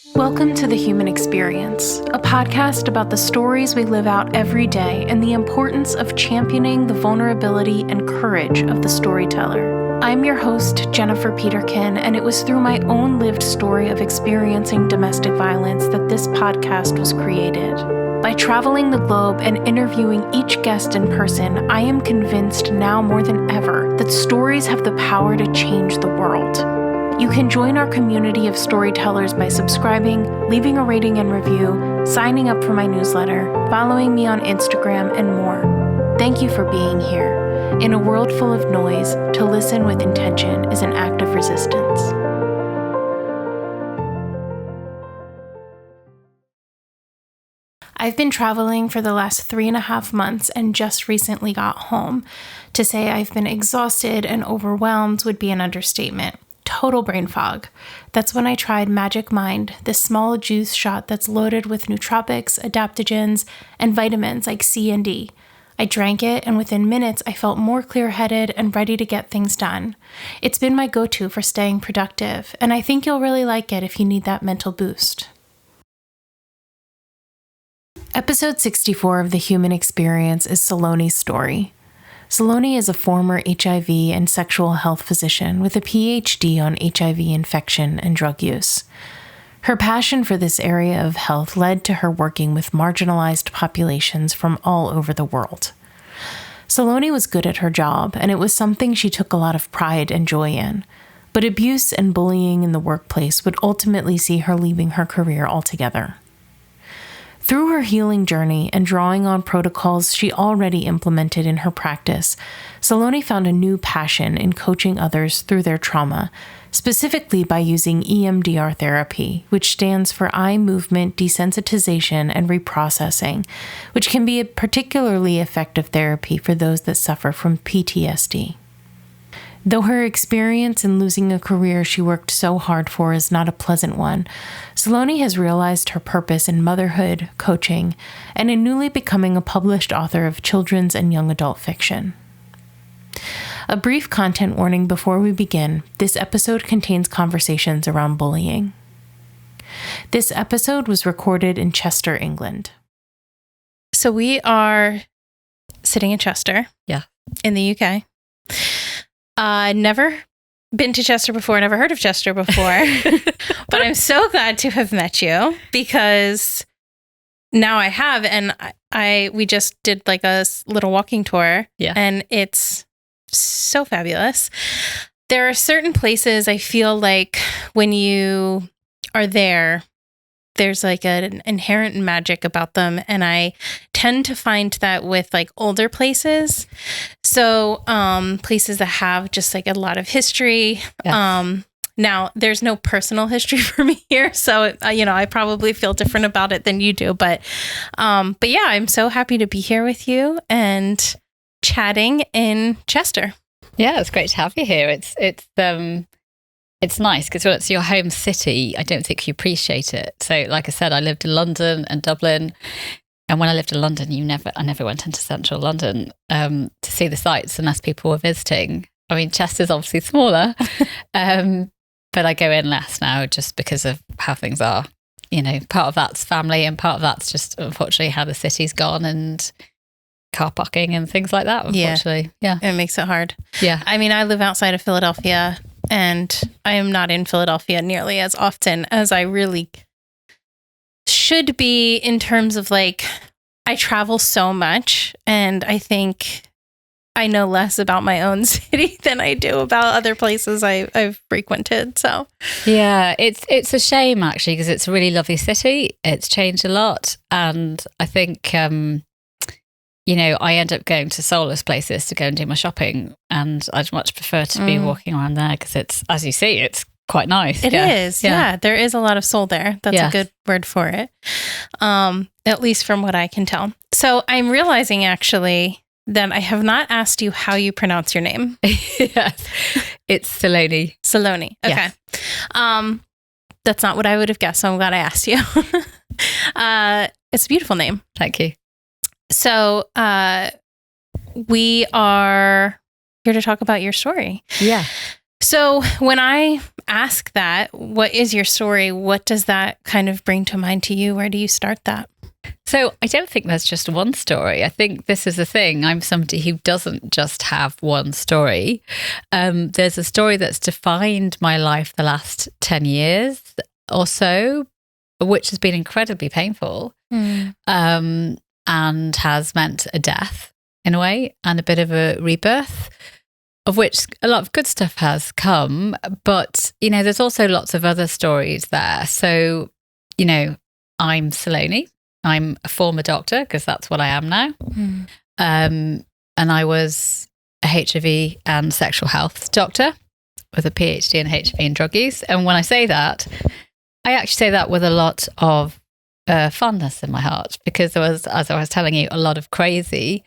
Welcome to The Human Experience, a podcast about the stories we live out every day and the importance of championing the vulnerability and courage of the storyteller. I'm your host, Jennifer Peterkin, and it was through my own lived story of experiencing domestic violence that this podcast was created. By traveling the globe and interviewing each guest in person, I am convinced now more than ever that stories have the power to change the world. You can join our community of storytellers by subscribing, leaving a rating and review, signing up for my newsletter, following me on Instagram, and more. Thank you for being here. In a world full of noise, to listen with intention is an act of resistance. I've been traveling for the last 3.5 months and just recently got home. To say I've been exhausted and overwhelmed would be an understatement. Total brain fog. That's when I tried Magic Mind, this small juice shot that's loaded with nootropics, adaptogens, and vitamins like C and D. I drank it, and within minutes, I felt more clear-headed and ready to get things done. It's been my go-to for staying productive, and I think you'll really like it if you need that mental boost. Episode 64 of The Human Experience is Saloni's story. Saloni is a former HIV and sexual health physician with a PhD on HIV infection and drug use. Her passion for this area of health led to her working with marginalized populations from all over the world. Saloni was good at her job, and it was something she took a lot of pride and joy in. But abuse and bullying in the workplace would ultimately see her leaving her career altogether. Through her healing journey and drawing on protocols she already implemented in her practice, Saloni found a new passion in coaching others through their trauma, specifically by using EMDR therapy, which stands for eye movement desensitization and reprocessing, which can be a particularly effective therapy for those that suffer from PTSD. Though her experience in losing a career she worked so hard for is not a pleasant one, Saloni has realized her purpose in motherhood, coaching, and in newly becoming a published author of children's and young adult fiction. A brief content warning before we begin: this episode contains conversations around bullying. This episode was recorded in Chester, England. So we are sitting in Chester, in the UK. Never been to Chester before, never heard of Chester before, but I'm so glad to have met you because now I have, and we just did like a little walking tour, and it's so fabulous. There are certain places I feel like when you are there, there's like an inherent magic about them. And I tend to find that with like older places. So places that have just like a lot of history. Yes. Now, there's no personal history for me here. So, I probably feel different about it than you do. But yeah, I'm so happy to be here with you and chatting in Chester. Yeah, it's great to have you here. It's nice because when it's your home city, I don't think you appreciate it. So like I said, I lived in London and Dublin. And when I lived in London, I never went into central London to see the sights unless people were visiting. I mean, Chester's obviously smaller, but I go in less now just because of how things are. Part of that's family and part of that's just unfortunately how the city's gone and car parking and things like that, unfortunately. Yeah. It makes it hard. Yeah. I mean, I live outside of Philadelphia, and I am not in Philadelphia nearly as often as I really should be in terms of like, I travel so much, and I think I know less about my own city than I do about other places I've frequented. So yeah, it's a shame actually, because it's a really lovely city. It's changed a lot. And I think, I end up going to soulless places to go and do my shopping, and I'd much prefer to be walking around there because it's, as you see, it's quite nice. It is. Yeah. There is a lot of soul there. That's a good word for it. At least from what I can tell. So I'm realizing actually that I have not asked you how you pronounce your name. Yes. It's Saloni. Saloni. Okay. Yes. That's not what I would have guessed, so I'm glad I asked you. It's a beautiful name. Thank you. So we are here to talk about your story. Yeah. So when I ask that, what is your story? What does that kind of bring to mind to you? Where do you start that? So I don't think there's just one story. I think this is the thing. I'm somebody who doesn't just have one story. There's a story that's defined my life the last 10 years or so, which has been incredibly painful, and has meant a death in a way and a bit of a rebirth, of which a lot of good stuff has come. But, there's also lots of other stories there. So, I'm Saloni. I'm a former doctor, because that's what I am now. And I was a HIV and sexual health doctor with a PhD in HIV and drug use. And when I say that, I actually say that with a lot of fondness in my heart, because there was, as I was telling you, a lot of crazy.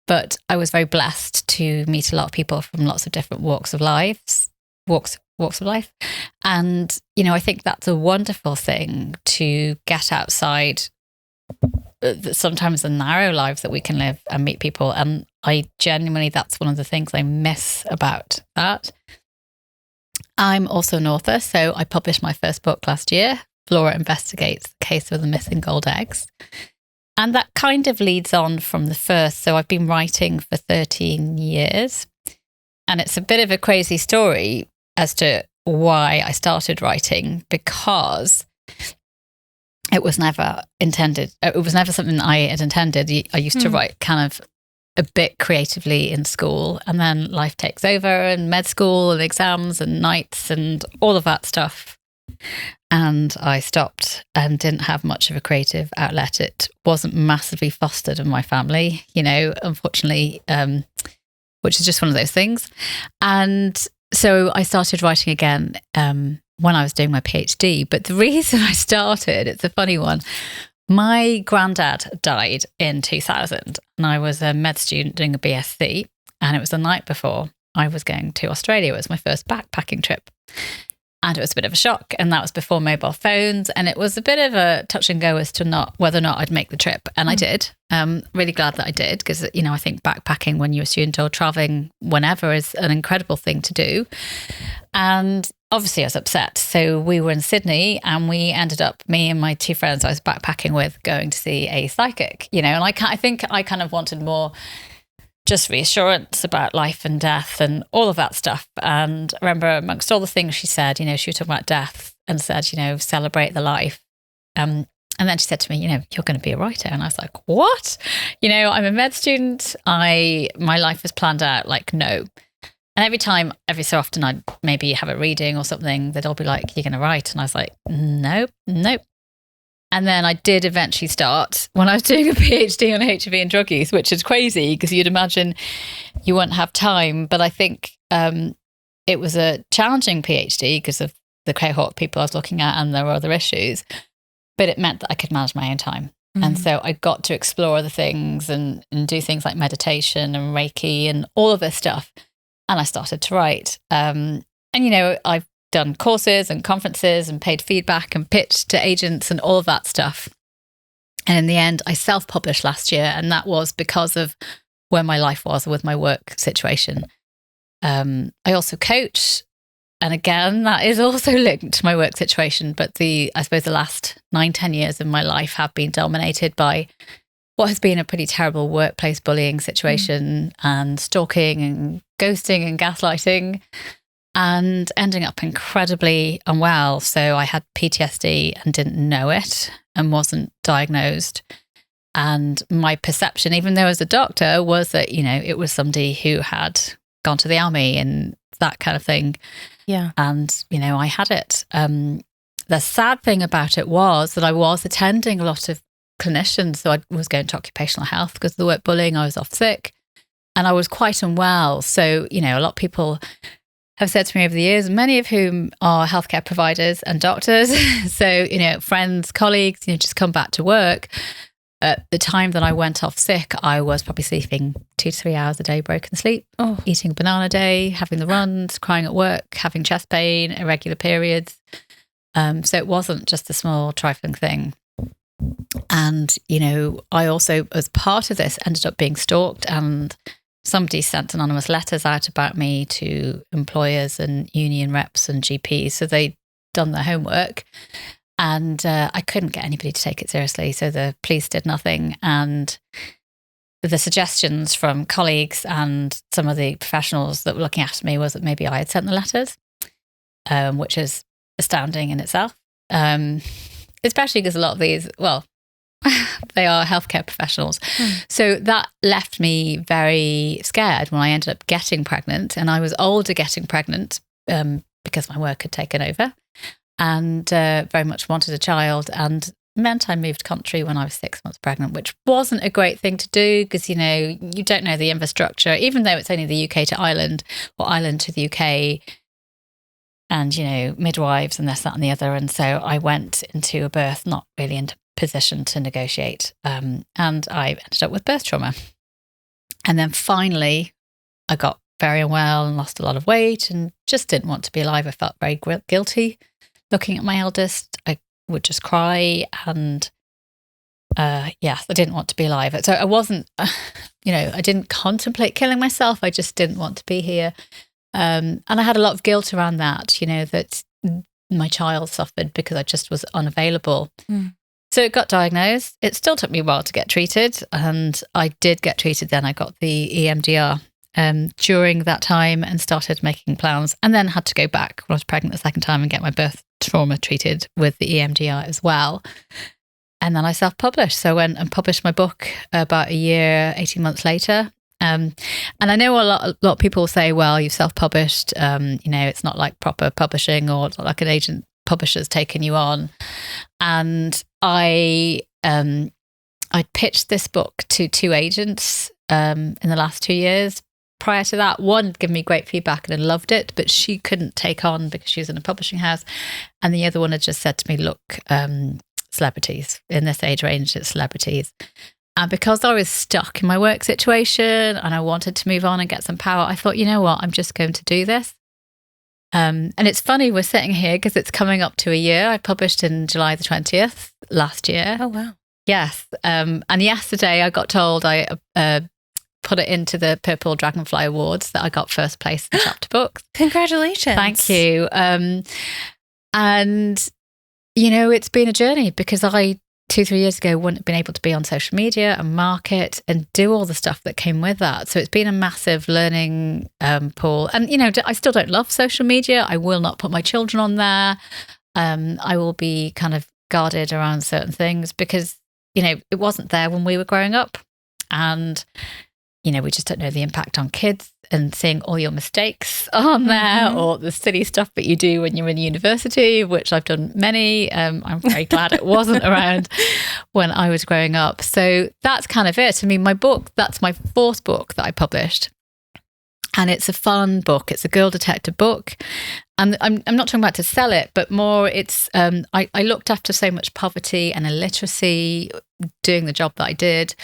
But I was very blessed to meet a lot of people from lots of different walks of life. And, I think that's a wonderful thing, to get outside sometimes the narrow lives that we can live and meet people. And I genuinely, that's one of the things I miss about that. I'm also an author, so I published my first book last year, Flora Investigates the Case of the Missing Gold Eggs. And that kind of leads on from the first. So I've been writing for 13 years. And it's a bit of a crazy story as to why I started writing, because it was never intended. It was never something I had intended. I used to write kind of a bit creatively in school, and then life takes over, and med school and exams and nights and all of that stuff. And I stopped and didn't have much of a creative outlet. It wasn't massively fostered in my family, unfortunately, which is just one of those things. And so I started writing again when I was doing my PhD. But the reason I started, it's a funny one. My granddad died in 2000, and I was a med student doing a BSc, and it was the night before I was going to Australia. It was my first backpacking trip. And it was a bit of a shock, and that was before mobile phones, and it was a bit of a touch and go as to whether or not I'd make the trip. And I did. Really glad that I did, because, I think backpacking when you're a student or traveling whenever is an incredible thing to do. And obviously I was upset. So we were in Sydney, and we ended up, me and my two friends I was backpacking with, going to see a psychic, and I think I kind of wanted more just reassurance about life and death and all of that stuff. And I remember, amongst all the things she said, she was talking about death and said, celebrate the life. And then she said to me, you're going to be a writer. And I was like, what? I'm a med student. My life was planned out. Like, no. And every so often I'd maybe have a reading or something, they'd all be like, you're going to write. And I was like, nope. And then I did eventually start when I was doing a PhD on HIV and drug use, which is crazy, because you'd imagine you wouldn't have time. But I think it was a challenging PhD because of the cohort of people I was looking at, and there were other issues. But it meant that I could manage my own time. And so I got to explore other things and do things like meditation and Reiki and all of this stuff. And I started to write. And I've done courses and conferences and paid feedback and pitched to agents and all of that stuff. And in the end, I self-published last year, and that was because of where my life was with my work situation. I also coach, and again, that is also linked to my work situation. But I suppose the last 9-10 years of my life have been dominated by what has been a pretty terrible workplace bullying situation and stalking and ghosting and gaslighting, and ending up incredibly unwell. So I had PTSD and didn't know it and wasn't diagnosed. And my perception, even though as a doctor, was that, it was somebody who had gone to the army and that kind of thing. Yeah. And, I had it. The sad thing about it was that I was attending a lot of clinicians. So I was going to occupational health because of the work bullying. I was off sick and I was quite unwell. So, a lot of people have said to me over the years, many of whom are healthcare providers and doctors. So, friends, colleagues, just come back to work. At the time that I went off sick, I was probably sleeping 2 to 3 hours a day, broken sleep, eating a banana a day, having the runs, crying at work, having chest pain, irregular periods. So it wasn't just a small trifling thing. And, I also, as part of this, ended up being stalked and somebody sent anonymous letters out about me to employers and union reps and GPs. So they'd done their homework, and I couldn't get anybody to take it seriously. So the police did nothing. And the suggestions from colleagues and some of the professionals that were looking after me was that maybe I had sent the letters, which is astounding in itself. Especially because a lot of these, well, they are healthcare professionals. So that left me very scared when I ended up getting pregnant. And I was older getting pregnant because my work had taken over, and very much wanted a child, and meant I moved country when I was 6 months pregnant, which wasn't a great thing to do because, you know, you don't know the infrastructure, even though it's only the UK to Ireland or Ireland to the UK, and, you know, midwives and this, that and the other. And so I went into a birth not really in position to negotiate. And I ended up with birth trauma. And then finally, I got very unwell and lost a lot of weight and just didn't want to be alive. I felt very guilty looking at my eldest. I would just cry, and I didn't want to be alive. So I wasn't, I didn't contemplate killing myself. I just didn't want to be here. And I had a lot of guilt around that, you know, that my child suffered because I just was unavailable. So it got diagnosed. It still took me a while to get treated, and I did get treated then. I got the EMDR during that time and started making plans, and then had to go back when I was pregnant the second time and get my birth trauma treated with the EMDR as well. And then I self-published. So I went and published my book about a year, 18 months later. And I know a lot of people say, well, you've self-published, it's not like proper publishing, or it's not like an agent publisher's taken you on. And I pitched this book to 2 agents in the last 2 years. Prior to that, one had given me great feedback and I loved it, but she couldn't take on because she was in a publishing house. And the other one had just said to me, look, celebrities, in this age range, it's celebrities. And because I was stuck in my work situation and I wanted to move on and get some power, I thought, you know what, I'm just going to do this. And it's funny, we're sitting here because it's coming up to a year. I published in July the 20th last year. Oh, wow. Yes. And yesterday I got told I put it into the Purple Dragonfly Awards that I got first place in chapter books. Congratulations. Thank you. And, you know, it's been a journey because I 2-3 years ago wouldn't have been able to be on social media and market and do all the stuff that came with that. So it's been a massive learning pool. And, you know, I still don't love social media. I will not put my children on there. I will be kind of guarded around certain things because, you know, it wasn't there when we were growing up. And, you know, we just don't know the impact on kids, and seeing all your mistakes on there or the silly stuff that you do when you're in university, which I've done many. I'm very glad it wasn't around when I was growing up. So that's kind of it. I mean, my book, that's my 4th book that I published. And it's a fun book. It's a girl detective book. And I'm not talking about to sell it, but more it's, I looked after so much poverty and illiteracy doing the job that I did.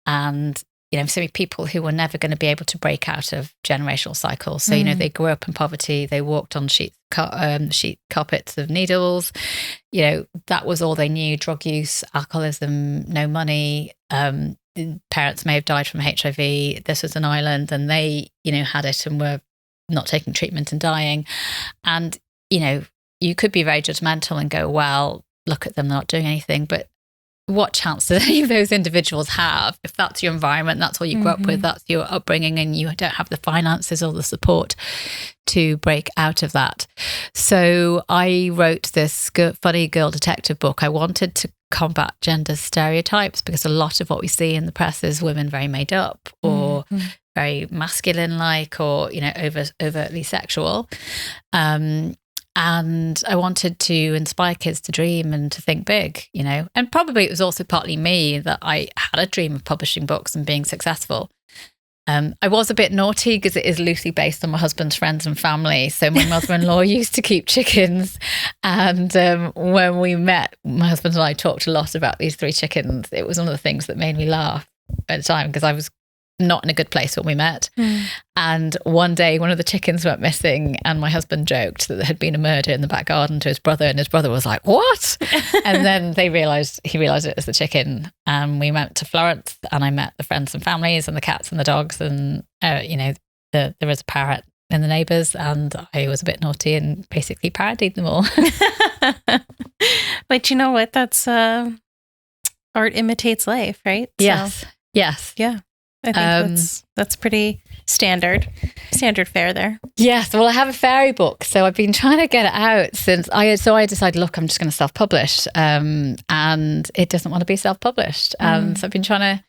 And you know, so many people who were never going to be able to break out of generational cycles. So, you know, they grew up in poverty, they walked on sheet carpets of needles. You know, that was all they knew: drug use, alcoholism, no money. Parents may have died from HIV. This was an island, and they, you know, had it and were not taking treatment and dying. And, you know, you could be very judgmental and go, well, look at them, they're not doing anything. But what chance do any of those individuals have if that's your environment, that's all you grew up with, that's your upbringing, and you don't have the finances or the support to break out of that? So I wrote this funny girl detective book. I wanted to combat gender stereotypes because a lot of what we see in the press is women very made up or very masculine-like, or, you know, overtly sexual. And I wanted to inspire kids to dream and to think big, you know. And probably it was also partly me that I had a dream of publishing books and being successful. I was a bit naughty because it is loosely based on my husband's friends and family. So my mother-in-law used to keep chickens. And when we met, my husband and I talked a lot about these 3 chickens. It was one of the things that made me laugh at the time because I was not in a good place when we met. And one day, one of the chickens went missing, and my husband joked that there had been a murder in the back garden to his brother, and his brother was like, "What?" And then he realised it was the chicken. And we went to Florence, and I met the friends and families and the cats and the dogs, and there was a parrot in the neighbours, and I was a bit naughty and basically parodied them all. But you know what? That's art imitates life, right? Yes. So, yes. Yeah. I think that's pretty standard fare there. Yes. Well, I have a fairy book, so I've been trying to get it out since I decided, look, I'm just going to self-publish, and it doesn't want to be self-published. So I've been trying to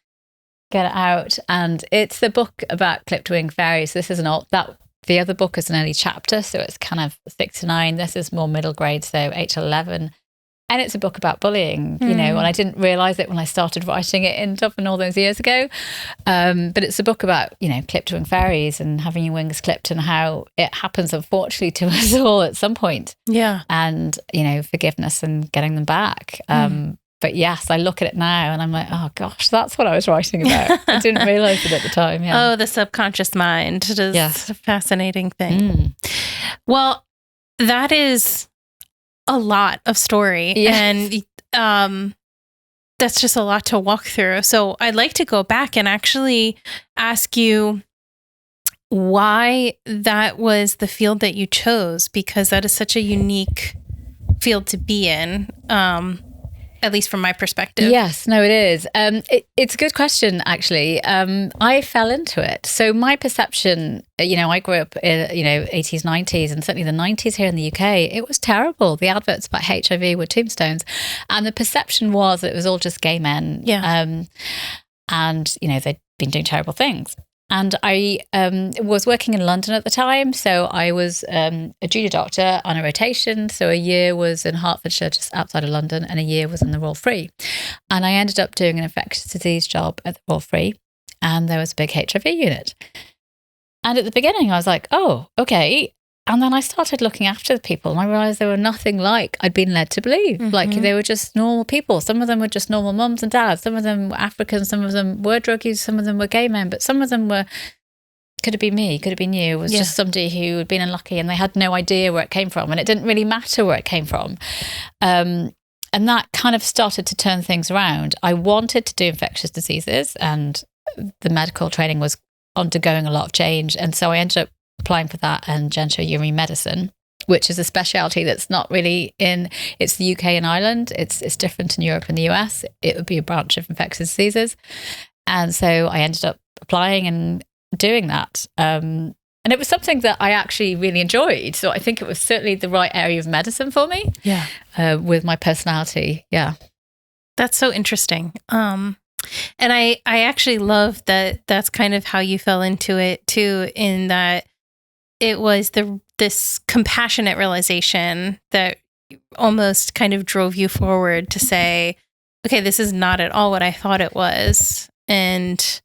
get it out, and it's a book about clipped wing fairies. This is the other book is an early chapter, so it's kind of 6 to 9. This is more middle grade, so 8 to 11. And it's a book about bullying, and I didn't realise it when I started writing it in Dublin all those years ago. But it's a book about, clipped wing fairies and having your wings clipped, and how it happens, unfortunately, to us all at some point. Yeah. And, forgiveness and getting them back. But yes, I look at it now and I'm like, oh gosh, that's what I was writing about. I didn't realise it at the time. Yeah. Oh, the subconscious mind. It is a fascinating thing. Well, that is a lot of story. Yes. And that's just a lot to walk through. So I'd like to go back and actually ask you why that was the field that you chose, because that is such a unique field to be in. At least from my perspective. Yes, no, it is. It's a good question, actually. I fell into it. So my perception, I grew up in, 80s, 90s, and certainly the 90s here in the UK, it was terrible. The adverts about HIV were tombstones. And the perception was that it was all just gay men. Yeah. And, they'd been doing terrible things. And I was working in London at the time. So I was a junior doctor on a rotation. So a year was in Hertfordshire, just outside of London, and a year was in the Royal Free. And I ended up doing an infectious disease job at the Royal Free. And there was a big HIV unit. And at the beginning, I was like, oh, okay. And then I started looking after the people, and I realised they were nothing like I'd been led to believe. Like they were just normal people. Some of them were just normal mums and dads. Some of them were African. Some of them were drug users. Some of them were gay men. But some of them could have been me, could have been you. It was just somebody who had been unlucky, and they had no idea where it came from. And it didn't really matter where it came from. And that kind of started to turn things around. I wanted to do infectious diseases, and the medical training was undergoing a lot of change. And so I ended up applying for that and genitourinary medicine, which is a specialty that's not really it's the UK and Ireland. It's different in Europe and the US. It would be a branch of infectious diseases. And so I ended up applying and doing that. And it was something that I actually really enjoyed. So I think it was certainly the right area of medicine for me. Yeah. With my personality. Yeah. That's so interesting. And I actually love that that's kind of how you fell into it too, in that it was this compassionate realization that almost kind of drove you forward to say, okay, this is not at all what I thought it was. And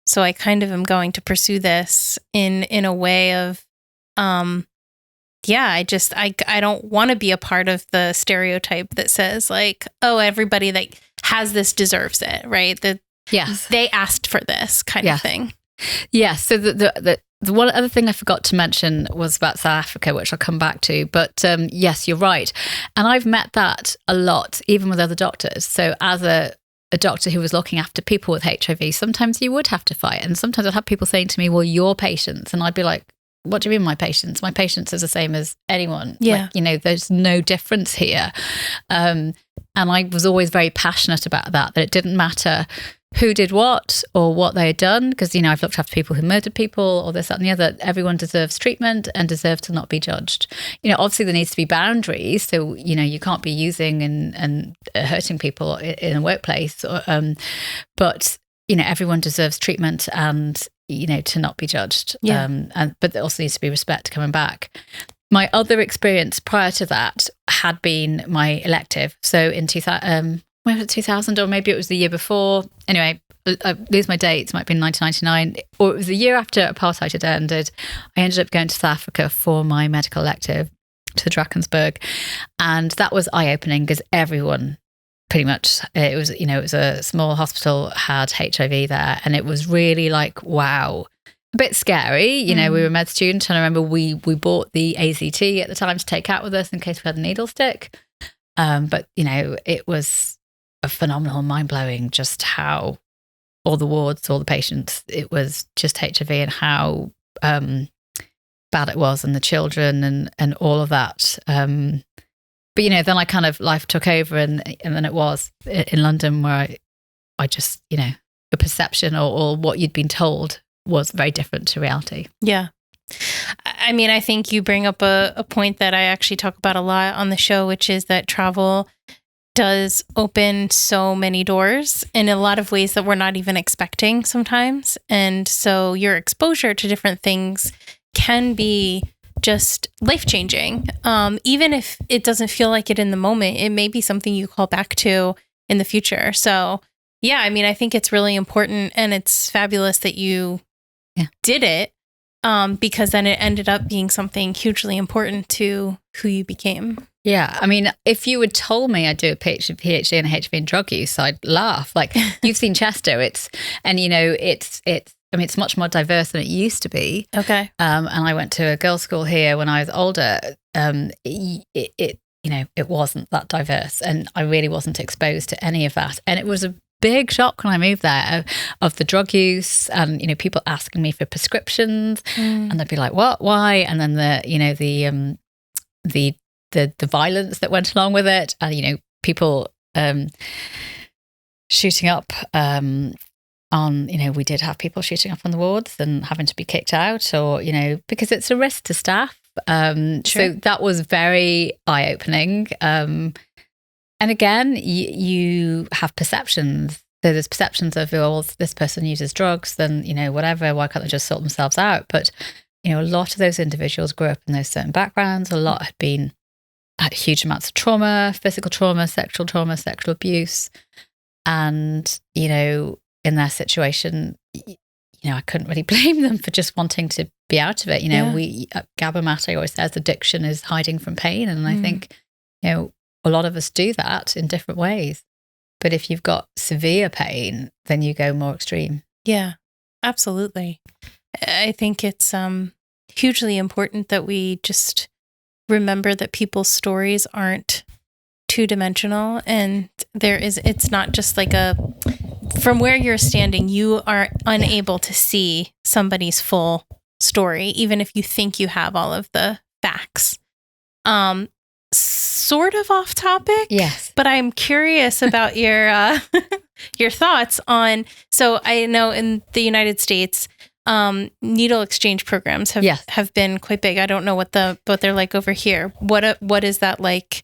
so I kind of am going to pursue this in a way of, I don't want to be a part of the stereotype that says like, oh, everybody that has this deserves it, right? That they asked for this kind of thing. Yes. So the one other thing I forgot to mention was about South Africa, which I'll come back to. But yes, you're right. And I've met that a lot, even with other doctors. So as a doctor who was looking after people with HIV, sometimes you would have to fight. And sometimes I'd have people saying to me, well, your patients. And I'd be like, what do you mean my patients? My patients are the same as anyone. Yeah. Like, there's no difference here. And I was always very passionate about that it didn't matter who did what or what they had done, because I've looked after people who murdered people or this, that and the other. Everyone deserves treatment and deserves to not be judged. Obviously there needs to be boundaries, so you can't be using and hurting people in a workplace, but everyone deserves treatment and to not be judged. But there also needs to be respect coming back. My other experience prior to that had been my elective. So in 2000 or maybe it was the year before. Anyway, I lose my dates. It might have been 1999, or it was the year after apartheid had ended. I ended up going to South Africa for my medical elective to Drakensberg, and that was eye-opening because everyone pretty much, it was a small hospital, had HIV there, and it was really like, wow, a bit scary. We were a med student, and I remember we bought the AZT at the time to take out with us in case we had a needle stick. But it was a phenomenal, mind-blowing, just how all the wards, all the patients, it was just HIV, and how bad it was, and the children and all of that. But then I kind of, life took over, and then it was in London where I just, the perception or what you'd been told was very different to reality. Yeah. I mean, I think you bring up a point that I actually talk about a lot on the show, which is that travel does open so many doors in a lot of ways that we're not even expecting sometimes. And so your exposure to different things can be just life-changing. Even if it doesn't feel like it in the moment, it may be something you call back to in the future. So yeah, I mean, I think it's really important, and it's fabulous that you did it, because then it ended up being something hugely important to who you became. Yeah. I mean, if you had told me I'd do a PhD in HIV and drug use, I'd laugh. Like, you've seen Chester, it's much more diverse than it used to be. Okay. And I went to a girls' school here when I was older. It wasn't that diverse, and I really wasn't exposed to any of that. And it was a big shock when I moved there of the drug use, and people asking me for prescriptions, and they'd be like, "What? Why?" And then the violence that went along with it, and people shooting up. We did have people shooting up on the wards and having to be kicked out, or because it's a risk to staff. Sure. So that was very eye-opening. And again, you have perceptions. So there's perceptions of, well, this person uses drugs, then, whatever, why can't they just sort themselves out? But, a lot of those individuals grew up in those certain backgrounds. A lot had huge amounts of trauma, physical trauma, sexual abuse. And, in their situation, I couldn't really blame them for just wanting to be out of it. Gabor Mate always says addiction is hiding from pain. And I think, a lot of us do that in different ways. But if you've got severe pain, then you go more extreme. Yeah, absolutely. I think it's hugely important that we just remember that people's stories aren't two-dimensional, and it's not just like from where you're standing, you are unable to see somebody's full story, even if you think you have all of the facts. Sort of off topic. Yes. But I'm curious about your your thoughts on, so I know in the United States, needle exchange programs have been quite big. I don't know what they're like over here. What is that like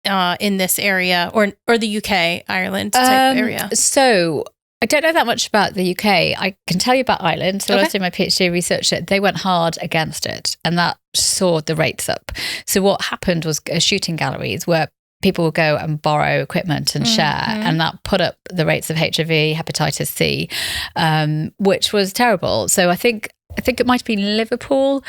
in this area or the UK, Ireland type area? So I don't know that much about the UK. I can tell you about Ireland. So when I was doing my PhD research, they went hard against it, and that soared the rates up. So what happened was shooting galleries where people would go and borrow equipment and share, and that put up the rates of HIV, hepatitis C, which was terrible. So I think it might have been Liverpool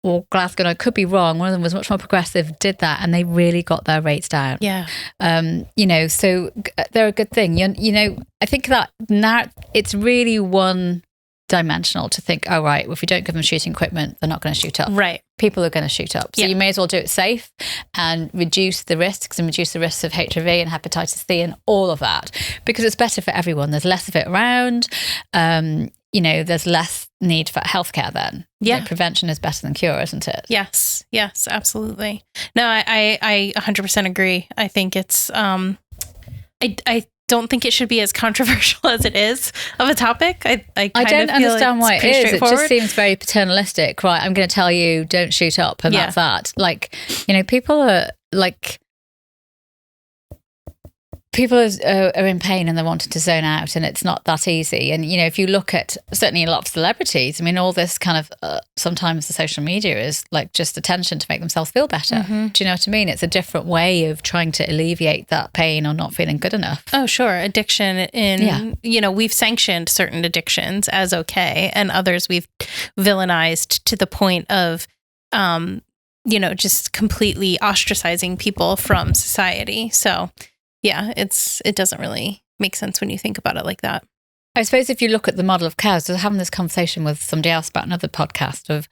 or Glasgow, I could be wrong. One of them was much more progressive, did that, and they really got their rates down. Yeah. So they're a good thing. I think that now it's really one-dimensional to think, oh, right, well, if we don't give them shooting equipment, they're not going to shoot up. Right. People are going to shoot up. So you may as well do it safe and reduce the risks of HIV and hepatitis C and all of that, because it's better for everyone. There's less of it around. There's less need for healthcare then. Yeah. Prevention is better than cure, isn't it? Yes, absolutely. No, I 100% agree. I think it's, I don't think it should be as controversial as it is of a topic. I don't understand why it is. It just seems very paternalistic, right? I'm going to tell you, don't shoot up, and that's that. Like, people are like, people are in pain and they're wanting to zone out, and it's not that easy. And, if you look at certainly a lot of celebrities, I mean, all this kind of, sometimes the social media is like just attention to make themselves feel better. Mm-hmm. Do you know what I mean? It's a different way of trying to alleviate that pain or not feeling good enough. Oh, sure. Addiction we've sanctioned certain addictions as okay, and others we've villainized to the point of, just completely ostracizing people from society. So Yeah, it doesn't really make sense when you think about it like that. I suppose if you look at the model of care, so I was having this conversation with somebody else about another podcast of,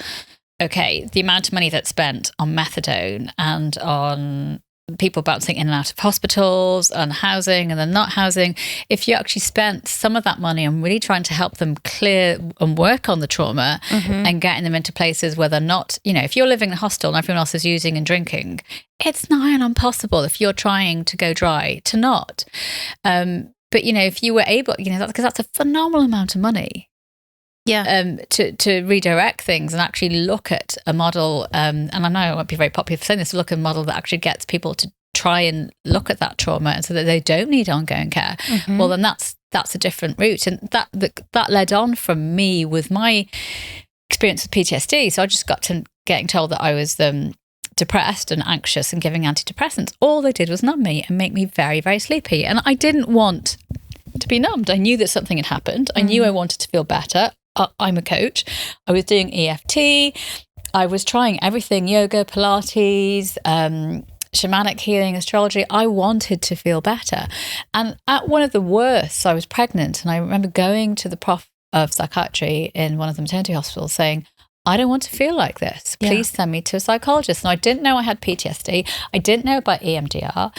okay, the amount of money that's spent on methadone and on people bouncing in and out of hospitals and housing and then not housing, if you actually spent some of that money on really trying to help them clear and work on the trauma and getting them into places where they're not, if you're living in a hostel and everyone else is using and drinking, it's nigh on impossible if you're trying to go dry to not. But, if you were able, because that's a phenomenal amount of money. Yeah. To redirect things and actually look at a model, and I know it won't be very popular for saying this, look at a model that actually gets people to try and look at that trauma and so that they don't need ongoing care. Well, then that's a different route. And that led on from me with my experience with PTSD. So I just got to getting told that I was depressed and anxious and giving antidepressants. All they did was numb me and make me very, very sleepy. And I didn't want to be numbed. I knew that something had happened. I knew I wanted to feel better. I'm a coach. I was doing EFT. I was trying everything, yoga, Pilates, shamanic healing, astrology. I wanted to feel better. And at one of the worst, I was pregnant. And I remember going to the prof of psychiatry in one of the maternity hospitals saying, I don't want to feel like this. Please send me to a psychologist. And I didn't know I had PTSD. I didn't know about EMDR.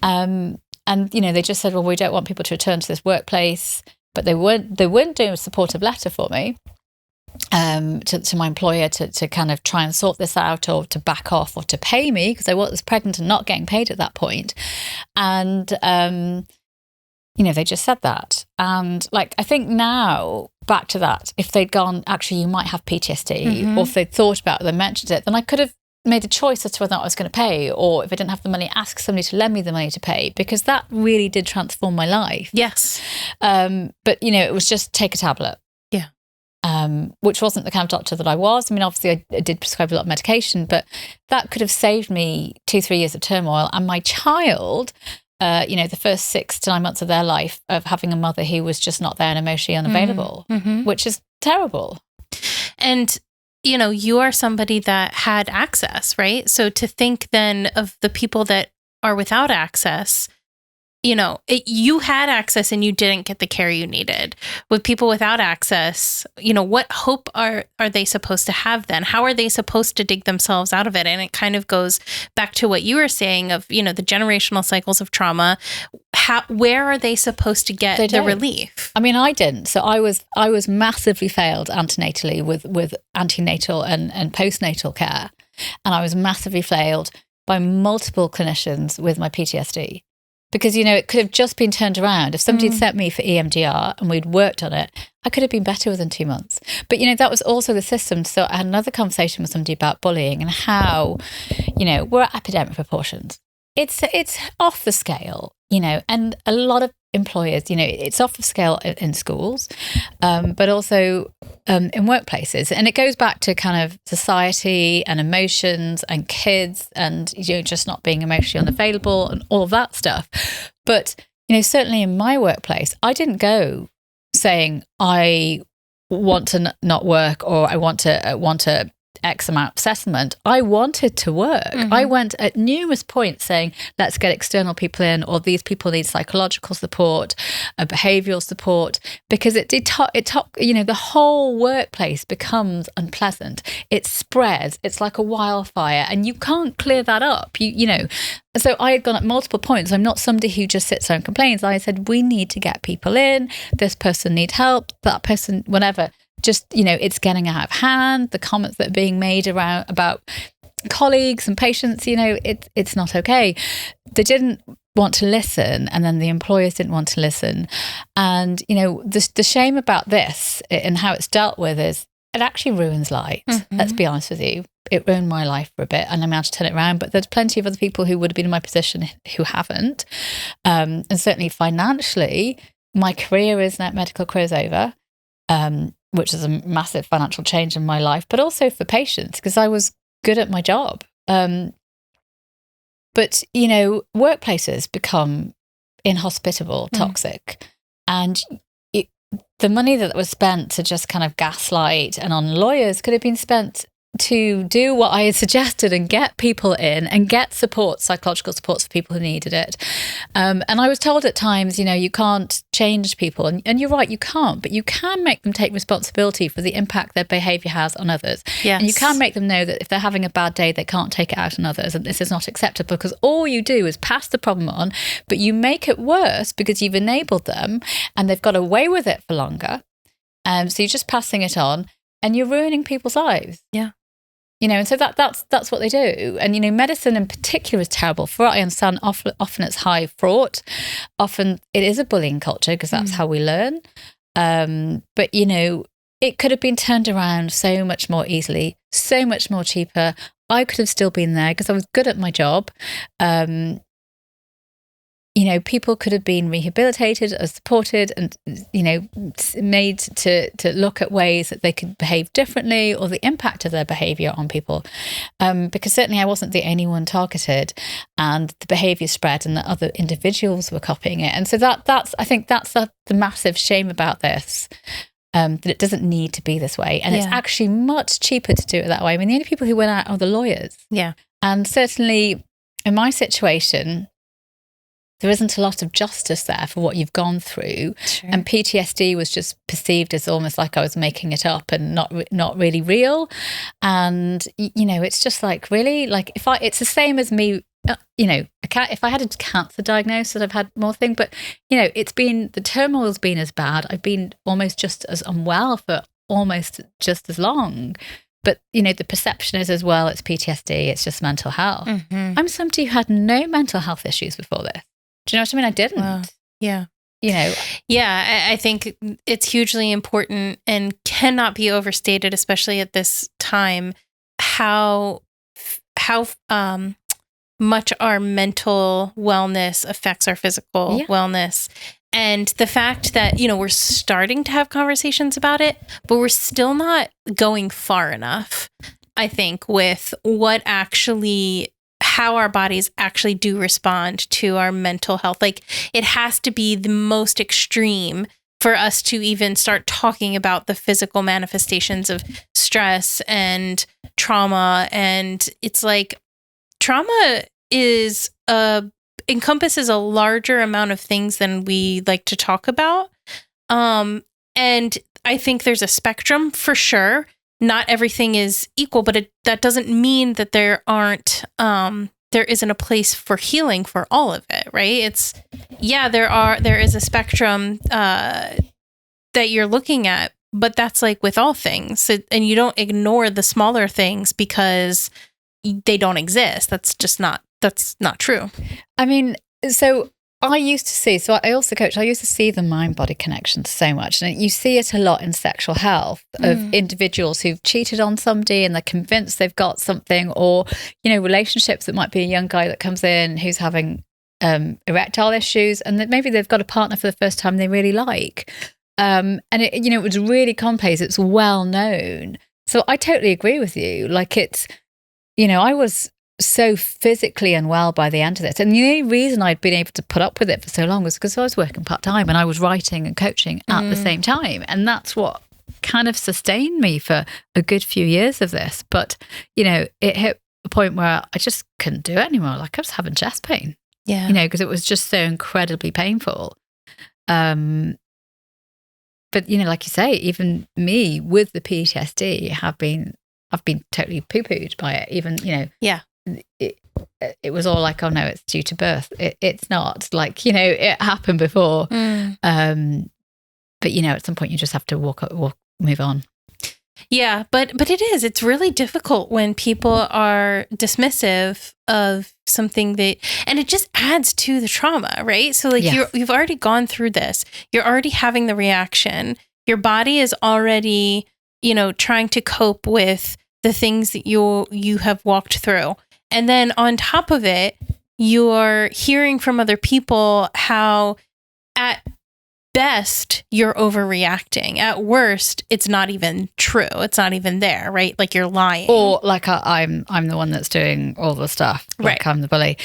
And, they just said, well, we don't want people to return to this workplace. But they weren't doing a supportive letter for me to my employer to kind of try and sort this out or to back off or to pay me because I was pregnant and not getting paid at that point. And, they just said that. And I think now back to that, if they'd gone, actually, you might have PTSD or if they'd thought about it and mentioned it, then I could have made a choice as to whether or not I was going to pay, or if I didn't have the money, ask somebody to lend me the money to pay, because that really did transform my life. Yes. But, it was just take a tablet. Yeah. Which wasn't the kind of doctor that I was. I mean, obviously I did prescribe a lot of medication, but that could have saved me 2-3 years of turmoil. And my child, the first 6 to 9 months of their life of having a mother who was just not there and emotionally unavailable, which is terrible. And you are somebody that had access, right? So to think then of the people that are without access, you had access and you didn't get the care you needed. With people without access, what hope are they supposed to have then? How are they supposed to dig themselves out of it? And it kind of goes back to what you were saying of, the generational cycles of trauma. Where are they supposed to get the relief? I mean, I didn't. So I was massively failed antenatally with antenatal and postnatal care. And I was massively failed by multiple clinicians with my PTSD. Because, it could have just been turned around. If somebody had sent me for EMDR and we'd worked on it, I could have been better within 2 months. But, that was also the system. So I had another conversation with somebody about bullying and how, we're at epidemic proportions. It's off the scale, and a lot of employers, it's off the scale in schools, but also in workplaces. And it goes back to kind of society and emotions and kids and, just not being emotionally unavailable and all of that stuff. But, certainly in my workplace, I didn't go saying I want to not work or I want to X amount of settlement. I wanted to work. I went at numerous points saying, let's get external people in, or these people need psychological support, behavioral support, because the whole workplace becomes unpleasant. It spreads. It's like a wildfire and you can't clear that up. So I had gone at multiple points. I'm not somebody who just sits there and complains. I said, we need to get people in. This person needs help. That person, whatever. Just, it's getting out of hand. The comments that are being made around about colleagues and patients, it's not okay. They didn't want to listen, and then the employers didn't want to listen. And, the shame about this and how it's dealt with is it actually ruins lives. Let's be honest with you. It ruined my life for a bit and I managed to turn it around. But there's plenty of other people who would have been in my position who haven't. And certainly financially, my medical career is over. Which is a massive financial change in my life, but also for patients, because I was good at my job. But, workplaces become inhospitable, toxic. And the money that was spent to just kind of gaslight and on lawyers could have been spent to do what I had suggested and get people in and get support, psychological supports for people who needed it. And I was told at times, you can't change people. And you're right, you can't, but you can make them take responsibility for the impact their behavior has on others. Yes. And you can make them know that if they're having a bad day, they can't take it out on others. And this is not acceptable, because all you do is pass the problem on, but you make it worse because you've enabled them and they've got away with it for longer. So you're just passing it on and you're ruining people's lives. Yeah. And so that's what they do. And, medicine in particular is terrible. For what I understand, often it's high fraught. Often it is a bullying culture because that's how we learn. But, it could have been turned around so much more easily, so much more cheaper. I could have still been there because I was good at my job. People could have been rehabilitated or supported and, made to look at ways that they could behave differently or the impact of their behavior on people. Because certainly I wasn't the only one targeted, and the behavior spread and that other individuals were copying it. And so I think that's the massive shame about this, that it doesn't need to be this way. And it's actually much cheaper to do it that way. I mean, the only people who went out are the lawyers. Yeah. And certainly in my situation, there isn't a lot of justice there for what you've gone through. Sure. And PTSD was just perceived as almost like I was making it up and not really real. And, it's just like, really, like it's the same as me, if I had a cancer diagnosis, I've had more thing, but, the turmoil's been as bad. I've been almost just as unwell for almost just as long. But, the perception is as well, it's PTSD, it's just mental health. Mm-hmm. I'm somebody who had no mental health issues before this. Do you know what I mean? I didn't. Wow. Yeah. Yeah, I think it's hugely important and cannot be overstated, especially at this time, how much our mental wellness affects our physical wellness. And the fact that, we're starting to have conversations about it, but we're still not going far enough, I think, with how our bodies actually do respond to our mental health. Like, it has to be the most extreme for us to even start talking about the physical manifestations of stress and trauma. And it's like, trauma encompasses a larger amount of things than we like to talk about. And I think there's a spectrum for sure. Not everything is equal, but that doesn't mean that there isn't a place for healing for all of it, right? There is a spectrum that you're looking at, but that's like with all things. And you don't ignore the smaller things because they don't exist. That's not true. I mean, so I used to see the mind-body connection so much. And you see it a lot in sexual health of individuals who've cheated on somebody and they're convinced they've got something, or, relationships that might be a young guy that comes in who's having erectile issues, and that maybe they've got a partner for the first time they really like. And it was really complex. It's well known. So I totally agree with you. Like, it's, I was so physically unwell by the end of this. And the only reason I'd been able to put up with it for so long was because I was working part-time and I was writing and coaching at the same time. And that's what kind of sustained me for a good few years of this. But, it hit a point where I just couldn't do it anymore. Like, I was having chest pain, because it was just so incredibly painful. But, like you say, even me with the PTSD I've been totally poo-pooed by it. Even, it was all like, oh no, it's due to birth. It's not. Like, it happened before. But, at some point you just have to move on. Yeah, but it's really difficult when people are dismissive of something and it just adds to the trauma, right? So like you've already gone through this. You're already having the reaction. Your body is already, trying to cope with the things that you have walked through. And then on top of it, you're hearing from other people how best, you're overreacting. At worst, it's not even true. It's not even there, right? Like you're lying. Or like I'm the one that's doing all the stuff. Like I'm the bully.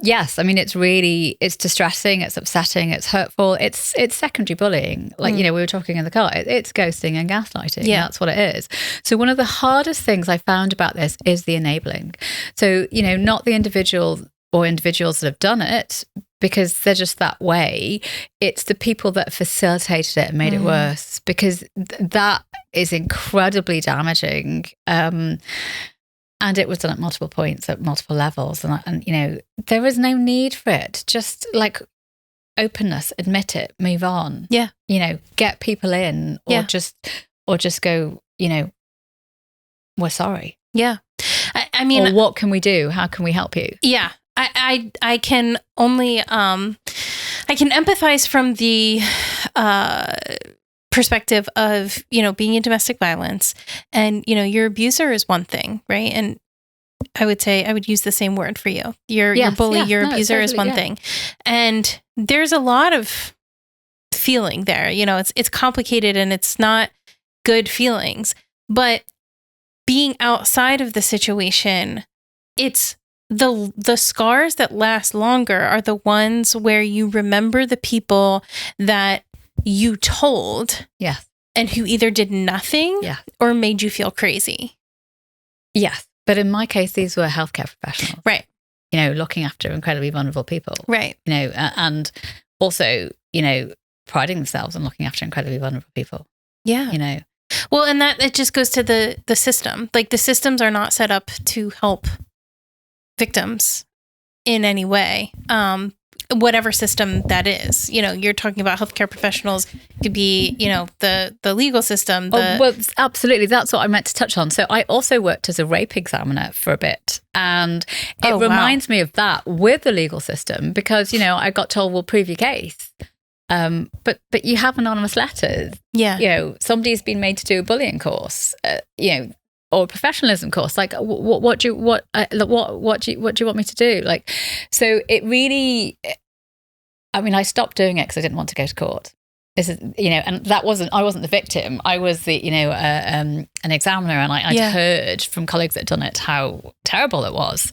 Yes, I mean it's distressing, it's upsetting, it's hurtful. It's secondary bullying. Like we were talking in the car. It's ghosting and gaslighting. Yeah, that's what it is. So one of the hardest things I found about this is the enabling. So not the individual or individuals that have done it, because they're just that way. It's the people that facilitated it and made it worse, because that is incredibly damaging. And it was done at multiple points, at multiple levels. And there was no need for it. Just like openness, admit it, move on. Yeah. Get people in, or just go, we're sorry. Yeah. I mean, or what can we do? How can we help you? Yeah. I can only I can empathize from the perspective of being in domestic violence, and your abuser is one thing, right? And I would use the same word for you. Your bully, your abuser is one thing, and there's a lot of feeling there. It's complicated and it's not good feelings, but being outside of the situation, it's the scars that last longer are the ones where you remember the people that you told, and who either did nothing, or made you feel crazy. Yes, but in my case, these were healthcare professionals, right? Looking after incredibly vulnerable people, right? And also, priding themselves on looking after incredibly vulnerable people. Yeah, Well, and that it just goes to the system. Like the systems are not set up to help victims in any way, whatever system that is. You're talking about healthcare professionals, could be the legal system. Well, absolutely, that's what I meant to touch on. So I also worked as a rape examiner for a bit, and it reminds me of that with the legal system, because I got told, "Well, prove your case." But you have anonymous letters. Yeah. Somebody's been made to do a bullying course. Or a professionalism course. Like, what do you want me to do? Like, so it really. I mean, I stopped doing it because I didn't want to go to court. This is, and I wasn't the victim. I was the, an examiner, and I'd heard from colleagues that had done it how terrible it was,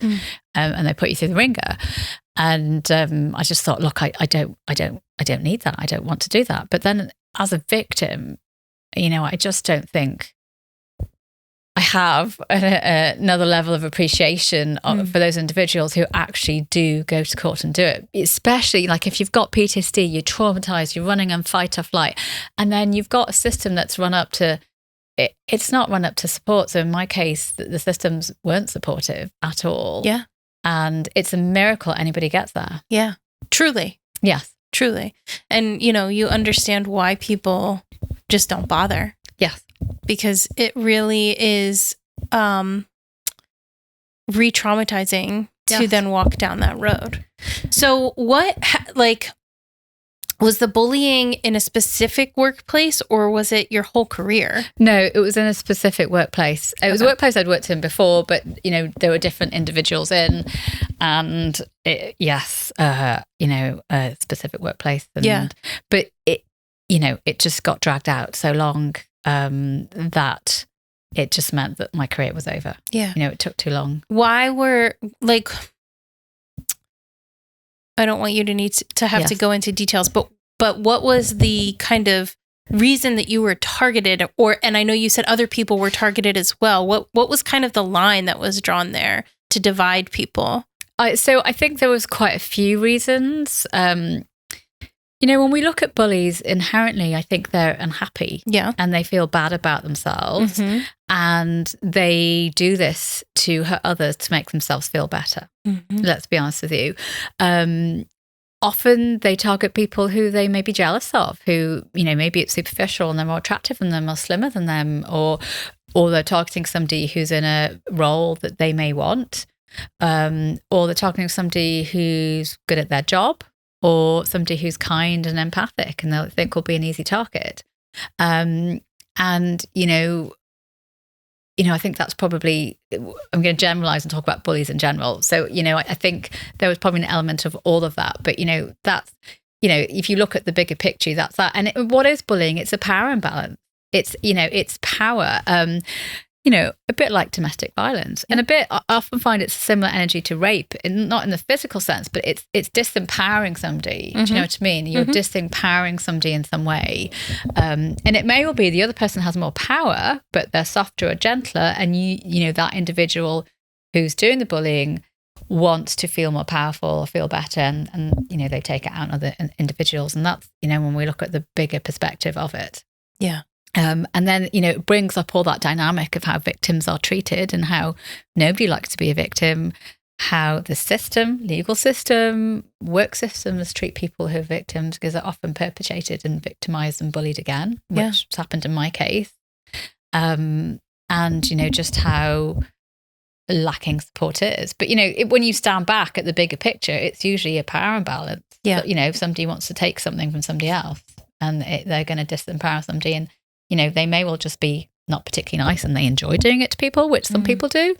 and they put you through the ringer. And I just thought, look, I don't need that. I don't want to do that. But then, as a victim, I just don't think I have another level of appreciation for those individuals who actually do go to court and do it. Especially like if you've got PTSD, you're traumatized, you're running on fight or flight, and then you've got a system that's run up to, it's not run up to support. So in my case, the systems weren't supportive at all. Yeah. And it's a miracle anybody gets there. Yeah. Truly. Yes. Truly. And, you understand why people just don't bother. Yes. Because it really is re-traumatizing to then walk down that road. So was the bullying in a specific workplace, or was it your whole career? No, it was in a specific workplace. It was a workplace I'd worked in before, but there were different individuals in, and a specific workplace. But it just got dragged out so long that it just meant that my career was over. Yeah. It took too long. Why were I don't want you to need to have to go into details, but what was the kind of reason that you were targeted, and I know you said other people were targeted as well. What was kind of the line that was drawn there to divide people? So I think there was quite a few reasons. When we look at bullies, inherently, I think they're unhappy. Yeah. And they feel bad about themselves. Mm-hmm. And they do this to hurt others to make themselves feel better. Mm-hmm. Let's be honest with you. Often they target people who they may be jealous of, who, maybe it's superficial and they're more attractive than them or slimmer than them, or they're targeting somebody who's in a role that they may want, or they're targeting somebody who's good at their job, or somebody who's kind and empathic and they'll think will be an easy target. I think that's probably, I'm going to generalize and talk about bullies in general. So, I think there was probably an element of all of that, but, that's if you look at the bigger picture, that's that. And what is bullying? It's a power imbalance. It's, it's power. A bit like domestic violence, and I often find it's a similar energy to rape, and not in the physical sense, but it's disempowering somebody. Do you know what I mean? You're disempowering somebody in some way, and it may well be the other person has more power, but they're softer or gentler, and that individual who's doing the bullying wants to feel more powerful or feel better, and they take it out on other individuals, and that's when we look at the bigger perspective of it. Yeah. And then, it brings up all that dynamic of how victims are treated and how nobody likes to be a victim, how the system, legal system, work systems treat people who are victims, because they're often perpetrated and victimized and bullied again, which has happened in my case. And, just how lacking support is. But, when you stand back at the bigger picture, it's usually a power imbalance. Yeah. So, if somebody wants to take something from somebody else and they're going to disempower somebody, and they may well just be not particularly nice and they enjoy doing it to people, which some people do.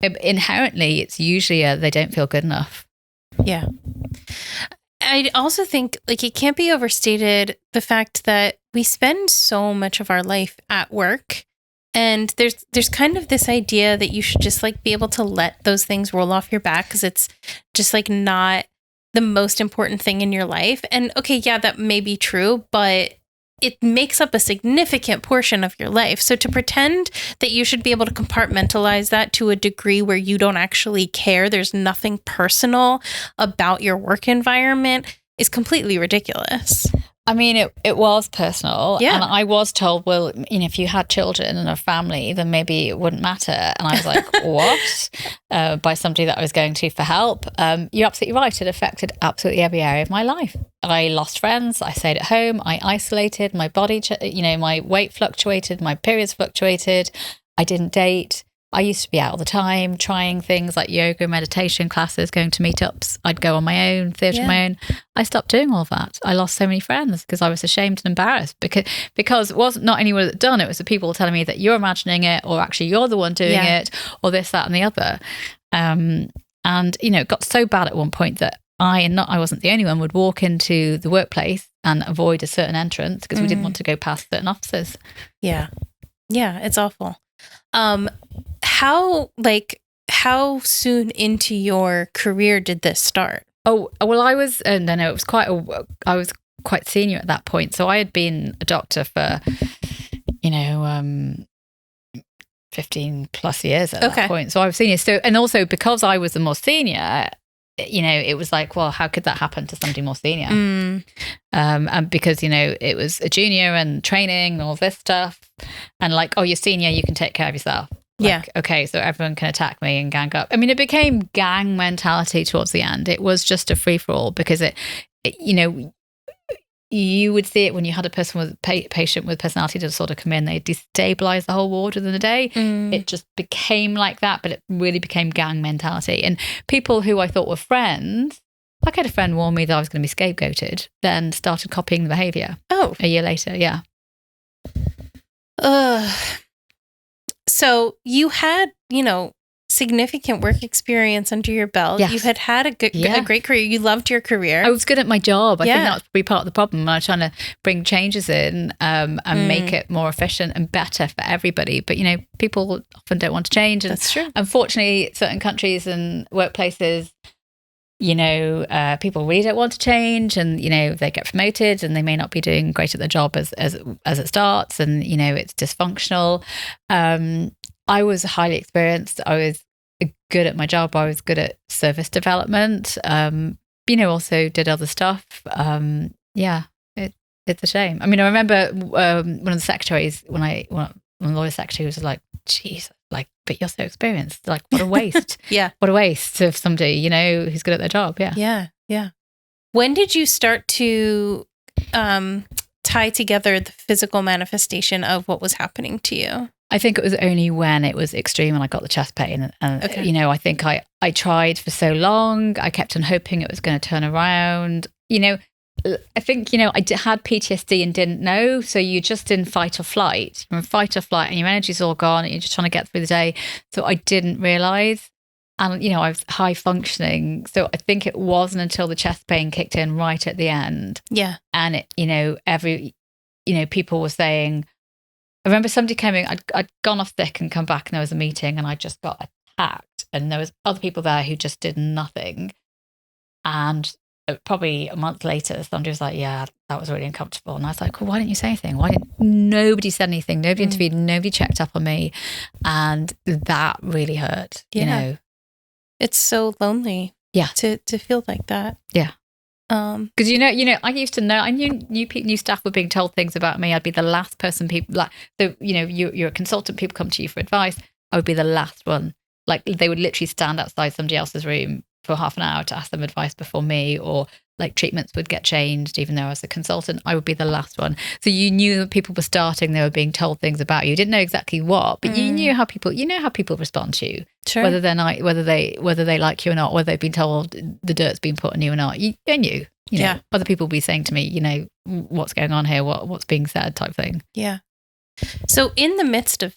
Inherently, it's usually they don't feel good enough. Yeah. I also think it can't be overstated the fact that we spend so much of our life at work, and there's kind of this idea that you should just be able to let those things roll off your back because it's just not the most important thing in your life. And okay, yeah, that may be true, but it makes up a significant portion of your life. So to pretend that you should be able to compartmentalize that to a degree where you don't actually care, there's nothing personal about your work environment, is completely ridiculous. I mean, it was personal. Yeah. And I was told, well, if you had children and a family, then maybe it wouldn't matter. And I was like, what? By somebody that I was going to for help. You're absolutely right. It affected absolutely every area of my life. I lost friends. I stayed at home. I isolated. My body, my weight fluctuated. My periods fluctuated. I didn't date. I used to be out all the time, trying things like yoga, meditation classes, going to meetups. I'd go on my own, theatre on my own. I stopped doing all of that. I lost so many friends because I was ashamed and embarrassed because it wasn't not anyone that done it. It was the people telling me that you're imagining it, or actually you're the one doing it, or this, that, and the other. And it got so bad at one point that I wasn't the only one, would walk into the workplace and avoid a certain entrance because we didn't want to go past certain offices. Yeah. Yeah, it's awful. How soon into your career did this start? Oh, well, I was quite senior at that point. So I had been a doctor for, 15 plus years at that point. So I was senior. So, and also because I was the more senior, it was like, well, how could that happen to somebody more senior? And because, it was a junior and training and all this stuff. And like, oh, you're senior, you can take care of yourself. Okay, so everyone can attack me and gang up. I mean, it became gang mentality towards the end. It was just a free-for-all because you would see it when you had a person with patient with personality disorder come in. They destabilize the whole ward within a day. It just became like that, but it really became gang mentality. And people who I thought were friends, like I had a friend warn me that I was going to be scapegoated, then started copying the behavior. Oh, a year later, yeah. So you had, significant work experience under your belt. Yes. You had a great career. You loved your career. I was good at my job. I think that was probably part of the problem. I was trying to bring changes in and make it more efficient and better for everybody. But, people often don't want to change. And that's true. Unfortunately, certain countries and workplaces, people really don't want to change, and, they get promoted and they may not be doing great at their job as it starts, and, it's dysfunctional. I was highly experienced. I was good at my job. I was good at service development. Also did other stuff. It's a shame. I mean, I remember one of the secretaries, when the lawyer secretary was like, "Geez, but you're so experienced. Like, what a waste." Yeah, what a waste of somebody who's good at their job. Yeah. When did you start to tie together the physical manifestation of what was happening to you? I think it was only when it was extreme and I got the chest pain. And I think I tried for so long. I kept on hoping it was going to turn around. I think, I had PTSD and didn't know. So you're just in fight or flight. You're in fight or flight and your energy's all gone and you're just trying to get through the day. So I didn't realize. And, I was high functioning. So I think it wasn't until the chest pain kicked in right at the end. Yeah. And people were saying, I remember somebody came in, I'd gone off sick and come back and there was a meeting and I just got attacked. And there was other people there who just did nothing. And probably a month later, somebody was like, yeah, that was really uncomfortable. And I was like, well, why didn't you say anything? Nobody said anything? Nobody intervened. Nobody checked up on me. And that really hurt, It's so lonely. Yeah. To feel like that. Yeah. Because I used to know. I knew staff were being told things about me. I'd be the last person people like. So you're a consultant. People come to you for advice. I would be the last one. Like they would literally stand outside somebody else's room for half an hour to ask them advice before me, or like treatments would get changed. Even though I was a consultant, I would be the last one. So you knew that people were starting. They were being told things about you. You didn't know exactly what, but you knew how people. You know how people respond to you. Sure. Whether they like you or not, whether they've been told the dirt's been put on you or not. You knew. Other people will be saying to me, what's going on here, what's being said, type thing. Yeah. So in the midst of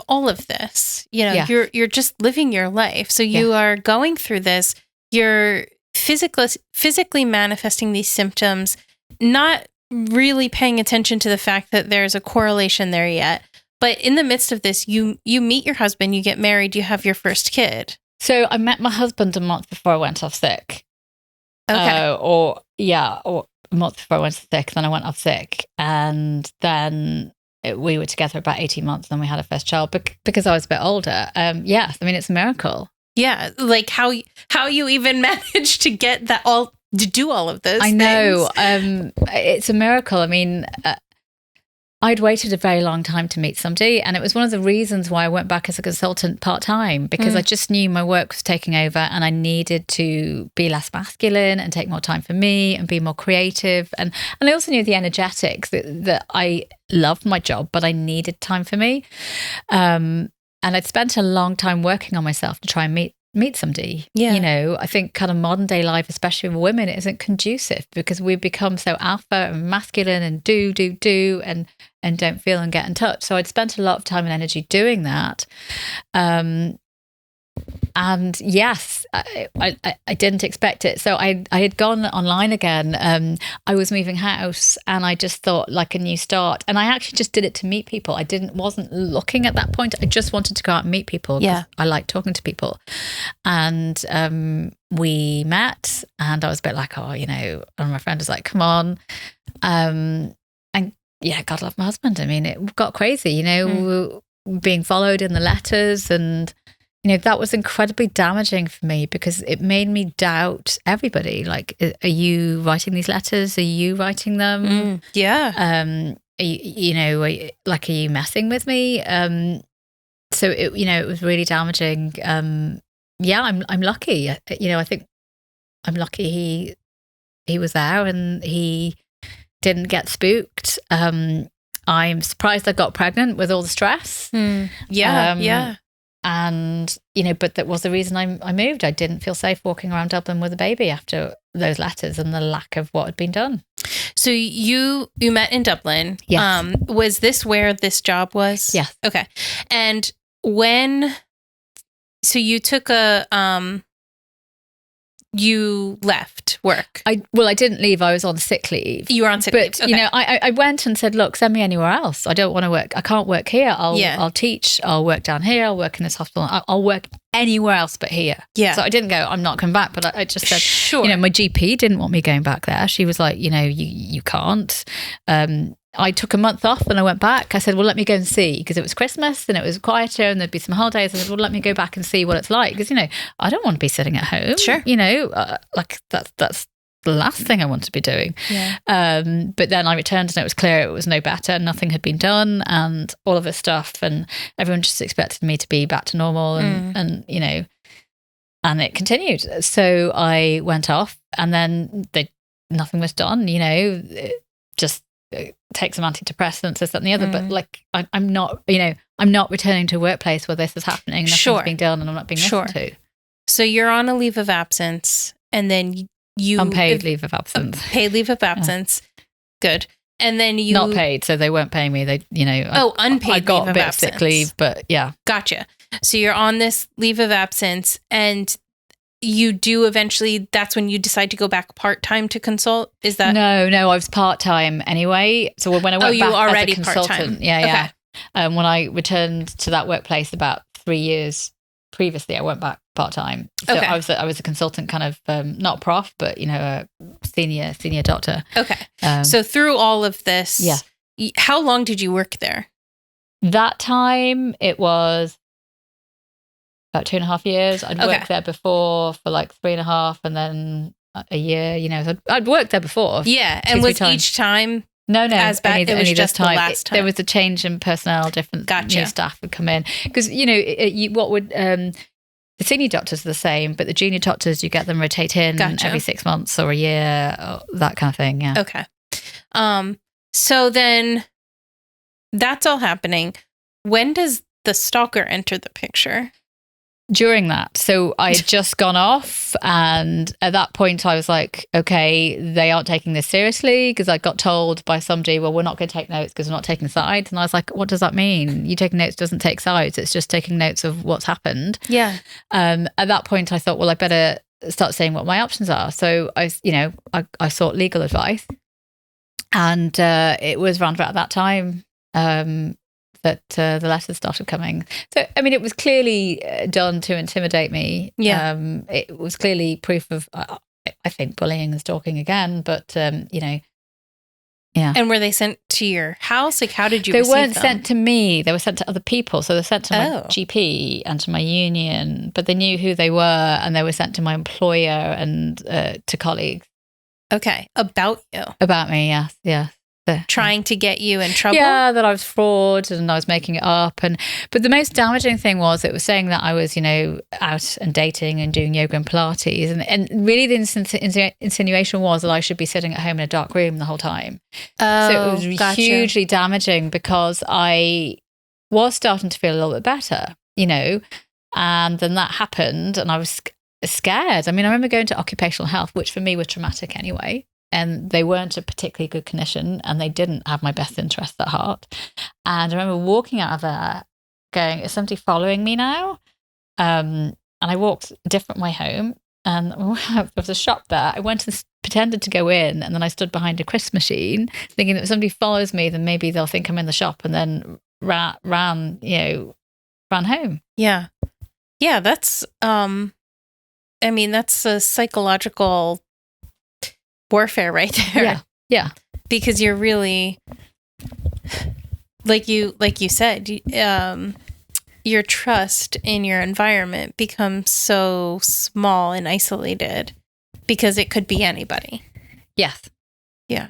all of this, you're just living your life. So you are going through this. You're physically manifesting these symptoms, not really paying attention to the fact that there's a correlation there yet. But in the midst of this, you meet your husband, you get married, you have your first kid. So I met my husband a month before I went off sick. Okay. Or a month before I went sick, then I went off sick. And then we were together about 18 months, and then we had our first child because I was a bit older. Yes, I mean, it's a miracle. Yeah, like how you even managed to get that to do all of those I things. know. It's a miracle. I mean, I'd waited a very long time to meet somebody, and it was one of the reasons why I went back as a consultant part-time, because I just knew my work was taking over and I needed to be less masculine and take more time for me and be more creative. And I also knew the energetics that I loved my job, but I needed time for me. And I'd spent a long time working on myself to try and meet somebody. Yeah. I think kind of modern day life, especially with women, isn't conducive because we've become so alpha and masculine and do and don't feel and get in touch. So I'd spent a lot of time and energy doing that. And yes, I didn't expect it. So I had gone online again. I was moving house and I just thought like a new start. And I actually just did it to meet people. Wasn't looking at that point. I just wanted to go out and meet people. Yeah. I like talking to people. And we met and I was a bit like, and my friend was like, come on. And yeah, God love my husband. I mean, it got crazy, being followed in the letters and that was incredibly damaging for me because it made me doubt everybody. Like, are you writing these letters? Are you writing them? Yeah. Are you messing with me? So it was really damaging. I'm lucky. I think I'm lucky he was there and he didn't get spooked. I'm surprised I got pregnant with all the stress. Yeah. And, but that was the reason I moved. I didn't feel safe walking around Dublin with a baby after those letters and the lack of what had been done. So you met in Dublin. Yes. Was this where this job was? Yes. Okay. And so you took you left work. I didn't leave. I was on sick leave. You were on sick leave. Okay. I went and said, look, send me anywhere else. I don't want to work. I can't work here. I'll teach. I'll work down here. I'll work in this hospital. I'll work anywhere else but here. Yeah. So I didn't go, I'm not coming back. But I just said, sure. My GP didn't want me going back there. She was like, you can't. I took a month off and I went back. I said, well, let me go and see, because it was Christmas and it was quieter and there'd be some holidays. I said, well, let me go back and see what it's like. Because, I don't want to be sitting at home. Sure. Like that's the last thing I want to be doing. Yeah. But then I returned and it was clear it was no better. Nothing had been done and all of this stuff. And everyone just expected me to be back to normal and and it continued. So I went off and then nothing was done, just take some antidepressants, this, that, and the other. But like, I'm not returning to a workpace where this is happening. Nothing's being done and I'm not being listened to. So you're on a leave of absence and then unpaid leave of absence. Paid leave of absence. Yeah. Good. And then you... Not paid, so they weren't paying me. They, unpaid I got leave a bit of of sick leave, but yeah. Gotcha. So you're on this leave of absence, and you do eventually, that's when you decide to go back part-time to consult? Is that? No, I was part-time anyway. So when I went you back already as a consultant, part-time. yeah. When I returned to that workplace about 3 years previously, I went back part-time. So Okay. I was a consultant, kind of not prof, but a senior doctor. Okay. So through all of this, how long did you work there? That time it was about 2.5 years. I'd worked there before for like 3.5, and then a year. So I'd worked there before. Yeah, and was each time no as bad? only, it was only just this time. the last time. There was a change in personnel. Different new staff would come in because the senior doctors are the same, but the junior doctors, you get them rotate in every 6 months or a year, or that kind of thing. Yeah. Okay. So then that's all happening. When does the stalker enter the picture? During that. So I had just gone off, and at that point I was like, okay, they aren't taking this seriously, because I got told by somebody, well, we're not going to take notes because we're not taking sides. And I was like, what does that mean? You taking notes doesn't take sides. It's just taking notes of what's happened. Yeah. At that point I thought, well, I better start saying what my options are. So I sought legal advice, and it was around about that time that the letters started coming. So, I mean, it was clearly done to intimidate me. Yeah. It was clearly proof of, I think, bullying and stalking again. But, yeah. And were they sent to your house? Like, how did you receive them? They weren't sent to me. They were sent to other people. So they were sent to my GP and to my union, but they knew who they were, and they were sent to my employer and to colleagues. Okay. About you. About me, yes. Yes. Trying to get you in trouble? Yeah, that I was fraud and I was making it up. But the most damaging thing was it was saying that I was, out and dating and doing yoga and Pilates. And really the insinuation was that I should be sitting at home in a dark room the whole time. Oh, so it was gotcha. hugely damaging, because I was starting to feel a little bit better, and then that happened and I was scared. I mean, I remember going to occupational health, which for me was traumatic anyway. And they weren't a particularly good clinician, and they didn't have my best interests at heart. And I remember walking out of there going, is somebody following me now? And I walked a different way home, and there was a shop there. I went and pretended to go in, and then I stood behind a crisp machine thinking that if somebody follows me, then maybe they'll think I'm in the shop, and then ran home. Yeah. Yeah, that's, that's a psychological warfare right there. Yeah. Because you're really, like you said, your trust in your environment becomes so small and isolated because it could be anybody. Yes. Yeah.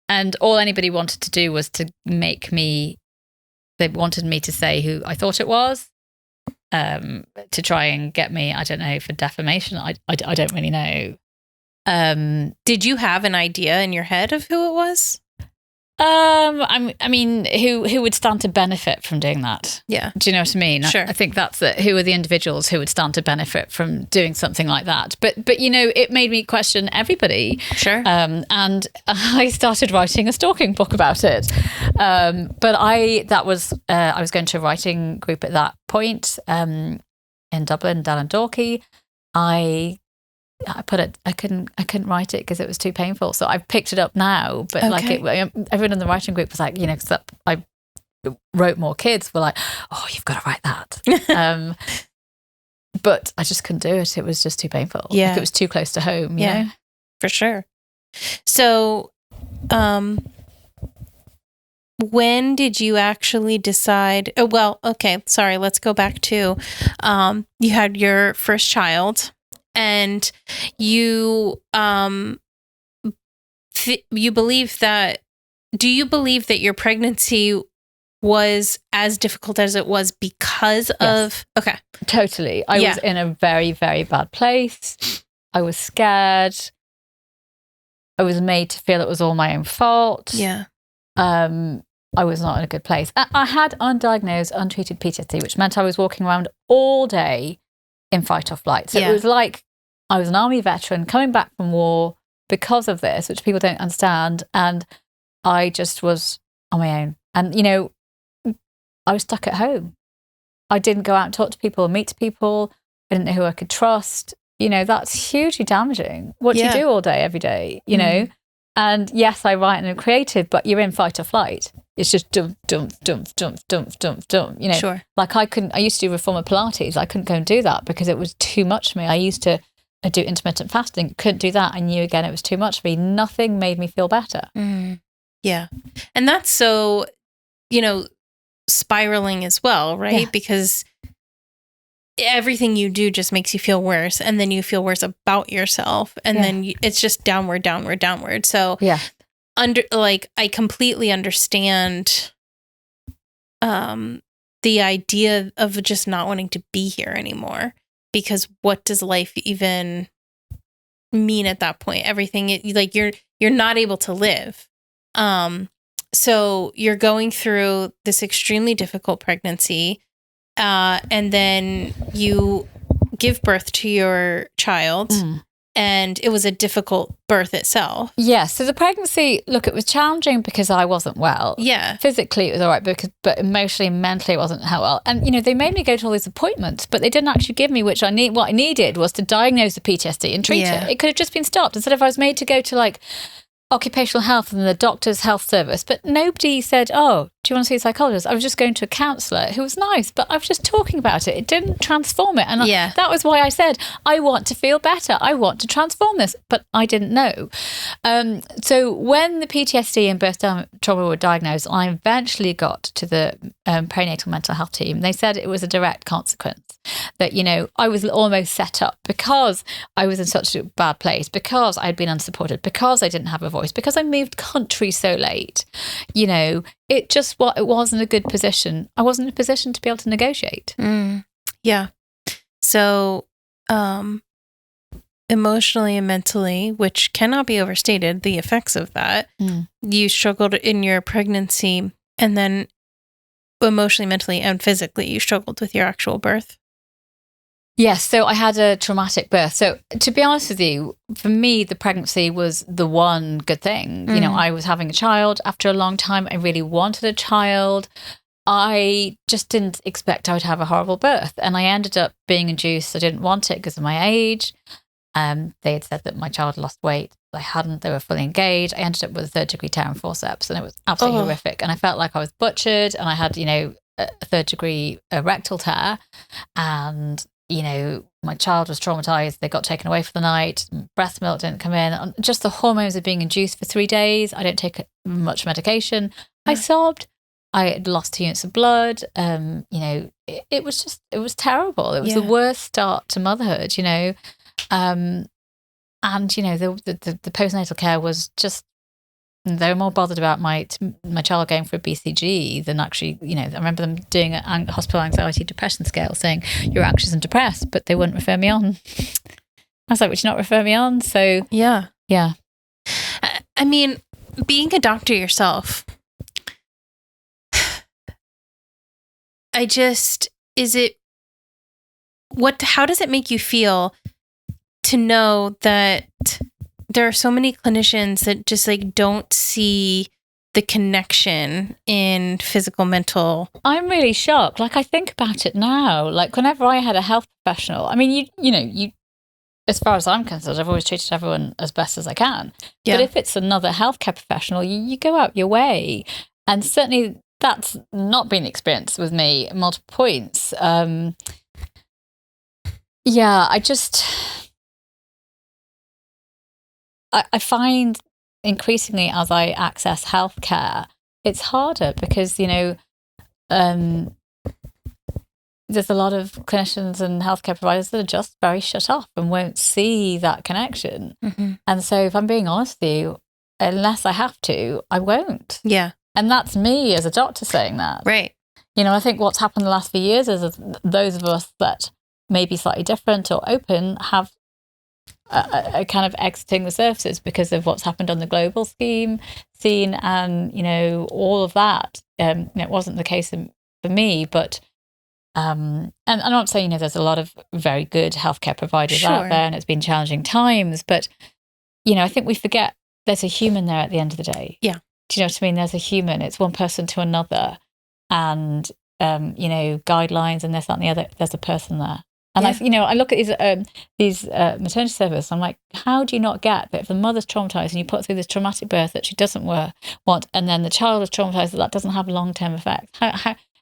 And all anybody wanted to do was to make me, they wanted me to say who I thought it was, to try and get me, I don't know, for defamation. I don't really know. Did you have an idea in your head of who it was? I mean, who would stand to benefit from doing that? Yeah. Do you know what I mean? Sure. I think that's it. Who are the individuals who would stand to benefit from doing something like that? But it made me question everybody. Sure. And I started writing a stalking book about it. But I was going to a writing group at that point, in Dublin, Dan and Dorky. I put it. I couldn't write it because it was too painful. So I've picked it up now. But everyone in the writing group was like, because I wrote more kids were like, oh, you've got to write that. But I just couldn't do it. It was just too painful. Yeah, like it was too close to home. You know? For sure. So, when did you actually decide? Oh, well, okay. Sorry. Let's go back to, you had your first child. And you, you believe that, do you believe that your pregnancy was as difficult as it was because of, okay. Totally. I was in a very, very bad place. I was scared. I was made to feel it was all my own fault. Yeah. I was not in a good place. I had undiagnosed, untreated PTSD, which meant I was walking around all day in fight or flight. So it was like I was an army veteran coming back from war because of this, which people don't understand. And I just was on my own. And, I was stuck at home. I didn't go out and talk to people or meet people. I didn't know who I could trust. That's hugely damaging. What do you do all day, every day, know? And yes, I write and I'm creative, but you're in fight or flight. It's just dump, dump, dump, dump, dump, dump, dump. Sure. Like I used to do reformer Pilates. I couldn't go and do that because it was too much for me. I used to do intermittent fasting, couldn't do that. I knew again it was too much for me. Nothing made me feel better. Yeah. And that's so, spiraling as well, right? Yeah. Because everything you do just makes you feel worse, and then you feel worse about yourself, and then it's just downward, downward, downward. So I completely understand the idea of just not wanting to be here anymore, because what does life even mean at that point? Everything, you're not able to live. So you're going through this extremely difficult pregnancy, and then you give birth to your child, and it was a difficult birth itself. Yeah. So the pregnancy, look, it was challenging because I wasn't well. Yeah. Physically, it was all right, but emotionally and mentally, it wasn't how well. And, they made me go to all these appointments, but they didn't actually give me, what I needed was to diagnose the PTSD and treat it. It could have just been stopped. Instead of I was made to go to occupational health and the doctor's health service, but nobody said, oh, do you want to see a psychologist? I was just going to a counsellor who was nice, but I was just talking about it. It didn't transform it. And that was why I said, I want to feel better. I want to transform this, but I didn't know. So when the PTSD and birth trauma were diagnosed, I eventually got to the perinatal mental health team. They said it was a direct consequence, that, I was almost set up because I was in such a bad place, because I had been unsupported, because I didn't have a voice, because I moved country so late. It wasn't a good position. I wasn't in a position to be able to negotiate. Yeah. So, emotionally and mentally, which cannot be overstated, the effects of that, you struggled in your pregnancy, and then emotionally, mentally, and physically, you struggled with your actual birth. Yes, so I had a traumatic birth. So to be honest with you, for me, the pregnancy was the one good thing. I was having a child after a long time. I really wanted a child. I just didn't expect I would have a horrible birth. And I ended up being induced. I didn't want it because of my age. They had said that my child lost weight. I hadn't. They were fully engaged. I ended up with a third-degree tear and forceps, and it was absolutely horrific. And I felt like I was butchered, and I had, a third-degree rectal tear. And my child was traumatized. They got taken away for the night. Breast milk didn't come in. Just the hormones of being induced for 3 days. I don't take much medication. I sobbed. I had lost 2 units of blood. It was terrible. It was the worst start to motherhood, and, the postnatal care was just, they were more bothered about my child going for a BCG than actually, I remember them doing a hospital anxiety depression scale saying you're anxious and depressed, but they wouldn't refer me on. I was like, would you not refer me on? So yeah. I mean, being a doctor yourself, how does it make you feel to know that there are so many clinicians that just don't see the connection in physical, mental? I'm really shocked. I think about it now. Whenever I had a health professional, I mean, you, as far as I'm concerned, I've always treated everyone as best as I can. Yeah. But if it's another healthcare professional, you go out your way. And certainly that's not been experienced with me at multiple points. I find increasingly as I access healthcare, it's harder because, there's a lot of clinicians and healthcare providers that are just very shut off and won't see that connection. And so if I'm being honest with you, unless I have to, I won't. Yeah. And that's me as a doctor saying that. Right. I think what's happened the last few years is those of us that may be slightly different or open have a kind of exiting the surfaces because of what's happened on the global scene and, all of that. It wasn't the case for me, but and I'm not saying, there's a lot of very good healthcare providers out there and it's been challenging times, but, I think we forget there's a human there at the end of the day. Yeah. Do you know what I mean? There's a human. It's one person to another. And guidelines and this, that, and the other. There's a person there. And Yeah. I look at these maternity services. I'm like, how do you not get that if the mother's traumatized and you put through this traumatic birth that she doesn't want, and then the child is traumatized that doesn't have long-term effects?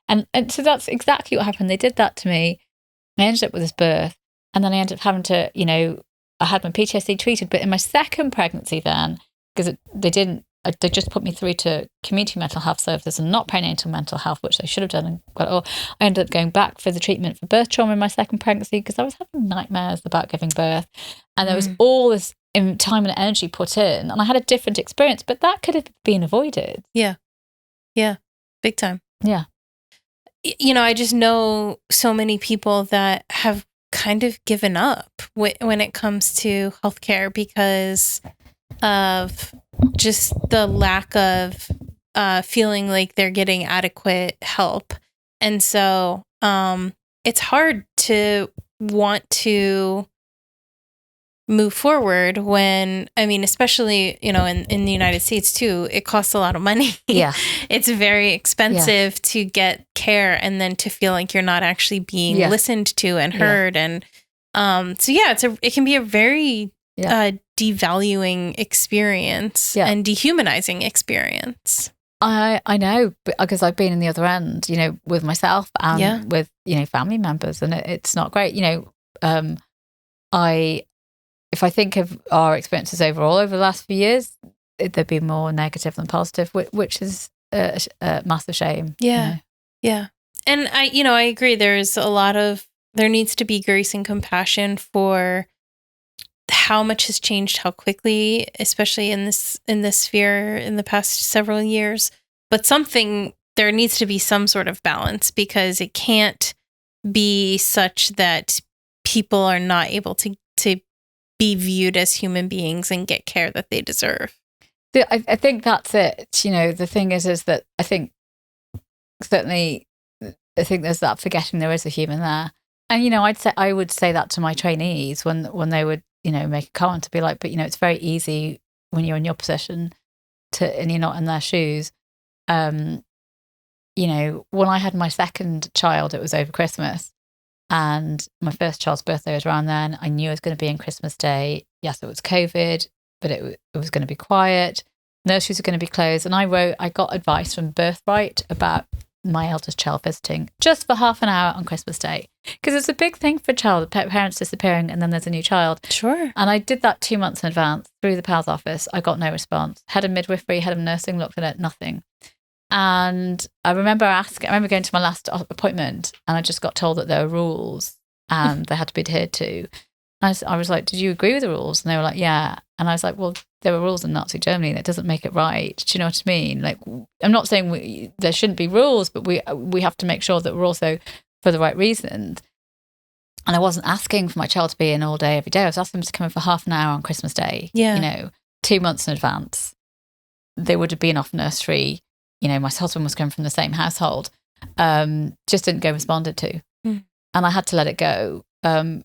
And so that's exactly what happened. They did that to me. I ended up with this birth, and then I ended up having to, I had my PTSD treated. But in my second pregnancy, then because they just put me through to community mental health services and not perinatal mental health, which they should have done. I ended up going back for the treatment for birth trauma in my second pregnancy because I was having nightmares about giving birth. And there was all this time and energy put in, and I had a different experience, but that could have been avoided. Yeah. Yeah. Big time. Yeah. I just know so many people that have kind of given up when it comes to healthcare because of just the lack of feeling like they're getting adequate help. And so it's hard to want to move forward when, especially, in the United States too, it costs a lot of money. Yeah. It's very expensive to get care and then to feel like you're not actually being listened to and heard. And it can be a very devaluing experience and dehumanizing experience. I know, because I've been in the other end, with myself and with, family members, and it's not great. If I think of our experiences overall over the last few years, they've been more negative than positive, which is a massive shame. Yeah. Yeah. And I agree. There needs to be grace and compassion for how much has changed, how quickly, especially in this sphere in the past several years. But there needs to be some sort of balance, because it can't be such that people are not able to be viewed as human beings and get care that they deserve. I think that's it. The thing is that I think certainly, I think there's that forgetting there is a human there. And, I would say that to my trainees when they would, make a comment, to be like, but, it's very easy when you're in your position and you're not in their shoes. When I had my second child, it was over Christmas. And my first child's birthday was around then. I knew I was going to be in Christmas Day. Yes, it was COVID, but it was going to be quiet. Nurseries were going to be closed. And I got advice from Birthright about my eldest child visiting just for half an hour on Christmas Day. Because it's a big thing for parents disappearing and then there's a new child. Sure. And I did that 2 months in advance through the PALS office. I got no response. Head of midwifery, head of nursing looked at it, nothing. And I remember going to my last appointment, and I just got told that there were rules and they had to be adhered to. I was like, did you agree with the rules? And they were like, yeah. And I was like, well, there were rules in Nazi Germany. That doesn't make it right. Do you know what I mean? Like, I'm not saying there shouldn't be rules, but we have to make sure that we're also for the right reasons. And I wasn't asking for my child to be in all day, every day. I was asking them to come in for half an hour on Christmas Day. Yeah. 2 months in advance. They would have been off nursery. My husband was coming from the same household, just didn't get responded to. And I had to let it go, and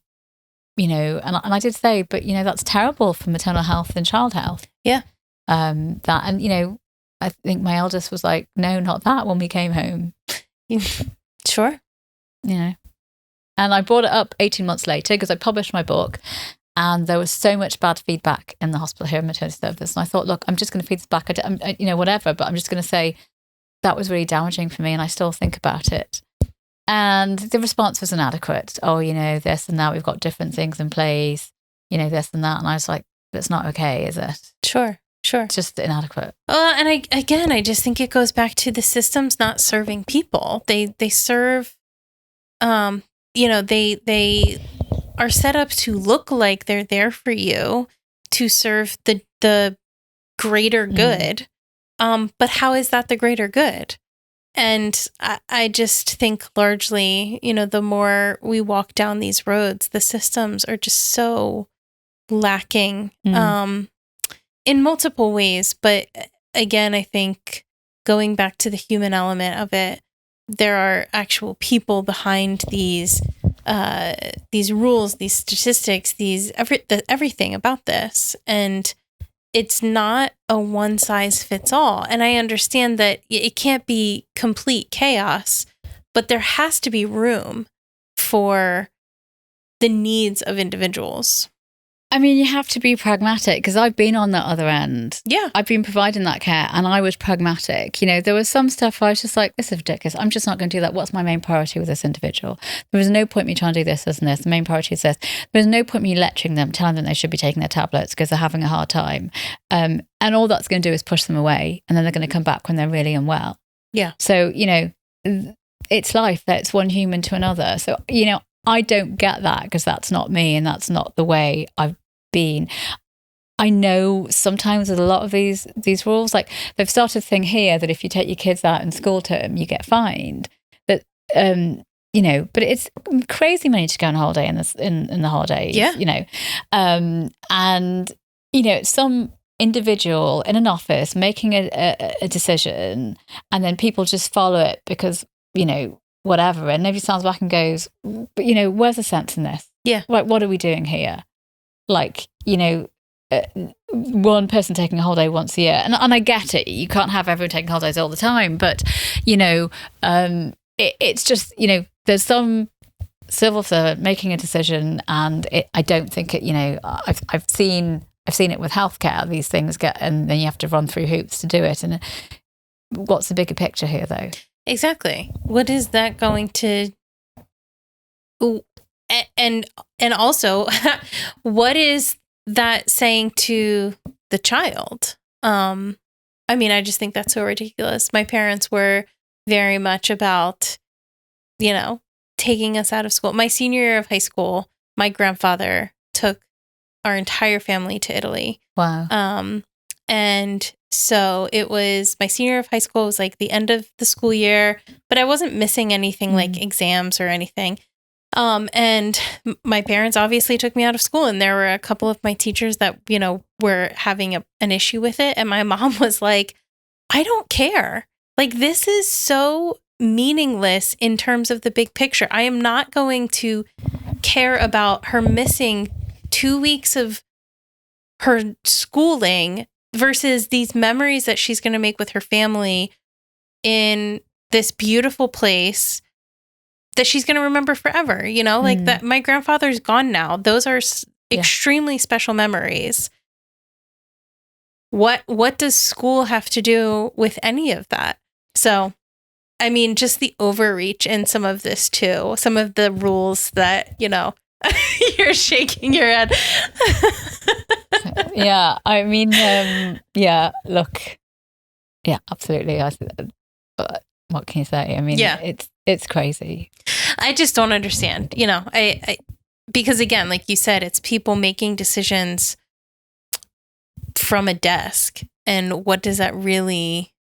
I did say, but, that's terrible for maternal health and child health. Yeah. I think my eldest was like, no, not that, when we came home. Sure. And I brought it up 18 months later because I published my book. And there was so much bad feedback in the hospital here in maternity service. And I thought, look, I'm just going to feed this back. Whatever, but I'm just going to say that was really damaging for me. And I still think about it. And the response was inadequate. Oh, this and that. We've got different things in place, this and that. And I was like, that's not okay, is it? Sure. It's just inadequate. And I just think it goes back to the systems not serving people. They serve, they are set up to look like they're there for you to serve the greater good. But how is that the greater good? And I just think largely, the more we walk down these roads, the systems are just so lacking in multiple ways. But again, I think going back to the human element of it, there are actual people behind these rules, these statistics, everything about this. And it's not a one size fits all. And I understand that it can't be complete chaos, but there has to be room for the needs of individuals. I mean, you have to be pragmatic, because I've been on that other end. Yeah. I've been providing that care, and I was pragmatic. You know, there was some stuff where I was just like, this is ridiculous. I'm just not going to do that. What's my main priority with this individual? There was no point me trying to do this, this, and this. The main priority is this. There was no point me lecturing them, telling them they should be taking their tablets because they're having a hard time. And all that's going to do is push them away, and then they're going to come back when they're really unwell. Yeah. So, you know, it's life. That's one human to another. So, you know, I don't get that, because that's not me, and that's not the way I've been. I know sometimes with a lot of these rules, like they've started a thing here that if you take your kids out in school term, you get fined. But you know, but it's crazy money to go on holiday in the holidays. Yeah. You know, and you know, some individual in an office making a decision, and then people just follow it because, you know, whatever, and nobody stands back and goes, but you know, where's the sense in this? Yeah. Like, what are we doing here? Like, you know, one person taking a holiday once a year, and I get it, you can't have everyone taking holidays all the time, but you know, it's just, you know, there's some civil servant making a decision, and I don't think it, you know, I've seen it with healthcare, these things get, and then you have to run through hoops to do it. And what's the bigger picture here, though? Exactly. What is that going to, and also, what is that saying to the child? I mean, I just think that's so ridiculous. My parents were very much about, you know, taking us out of school. My senior year of high school, my grandfather took our entire family to Italy. Wow. And so it was my senior year of high school. It was like the end of the school year, but I wasn't missing anything like exams or anything. And my parents obviously took me out of school, and there were a couple of my teachers that, you know, were having an issue with it. And my mom was like, I don't care. Like, this is so meaningless in terms of the big picture. I am not going to care about her missing 2 weeks of her schooling versus these memories that she's going to make with her family in this beautiful place that she's going to remember forever, you know, like that. My grandfather's gone now. Those are extremely special memories. What does school have to do with any of that? So, I mean, just the overreach in some of this too, some of the rules that, you know, you're shaking your head. Yeah, I mean, yeah, look, yeah, absolutely. But what can you say? I mean, yeah, it's crazy. I just don't understand, you know, I because again, like you said, it's people making decisions from a desk. And what does that really,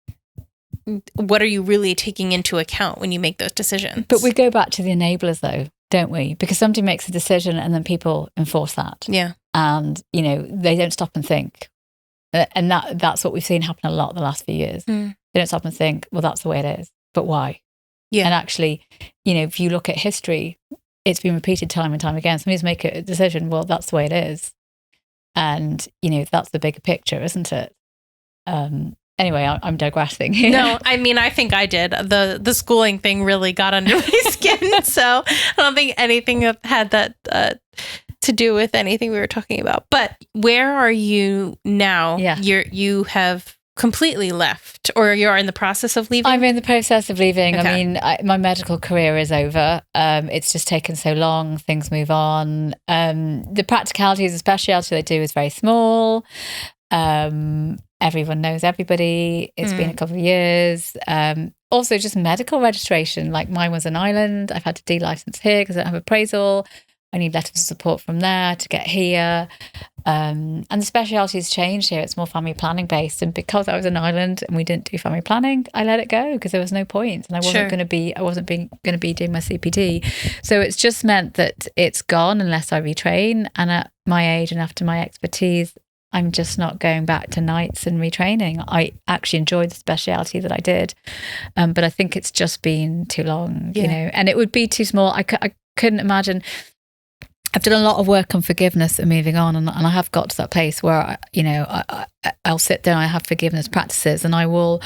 what are you really taking into account when you make those decisions? But we go back to the enablers though, don't we? Because somebody makes a decision and then people enforce that. Yeah. And, you know, they don't stop and think. And that's what we've seen happen a lot the last few years. They don't stop and think, well, that's the way it is. But why? Yeah. And actually, you know, if you look at history, it's been repeated time and time again. Somebody's make a decision, well, that's the way it is. And, you know, that's the bigger picture, isn't it? Anyway, I'm digressing here. No, I mean, I think I did. The schooling thing really got under my skin. So I don't think anything had that to do with anything we were talking about. But where are you now? Yeah. You have completely left, or you're in the process of leaving? I'm in the process of leaving. Okay. I mean, my medical career is over. It's just taken so long. Things move on. The practicalities, the specialty they do is very small. Everyone knows everybody. It's been a couple of years. Also, just medical registration. Like mine was an island. I've had to de-license here because I don't have appraisal. I need letters of support from there to get here. And the specialities changed here. It's more family planning based. And because I was an island and we didn't do family planning, I let it go because there was no point. And I wasn't going to be doing my CPD. So it's just meant that it's gone unless I retrain. And at my age and after my expertise, I'm just not going back to nights and retraining. I actually enjoyed the speciality that I did. But I think it's just been too long, you know, and it would be too small. I couldn't imagine. I've done a lot of work on forgiveness and moving on, and I have got to that place where, I'll sit there and I have forgiveness practices, and I will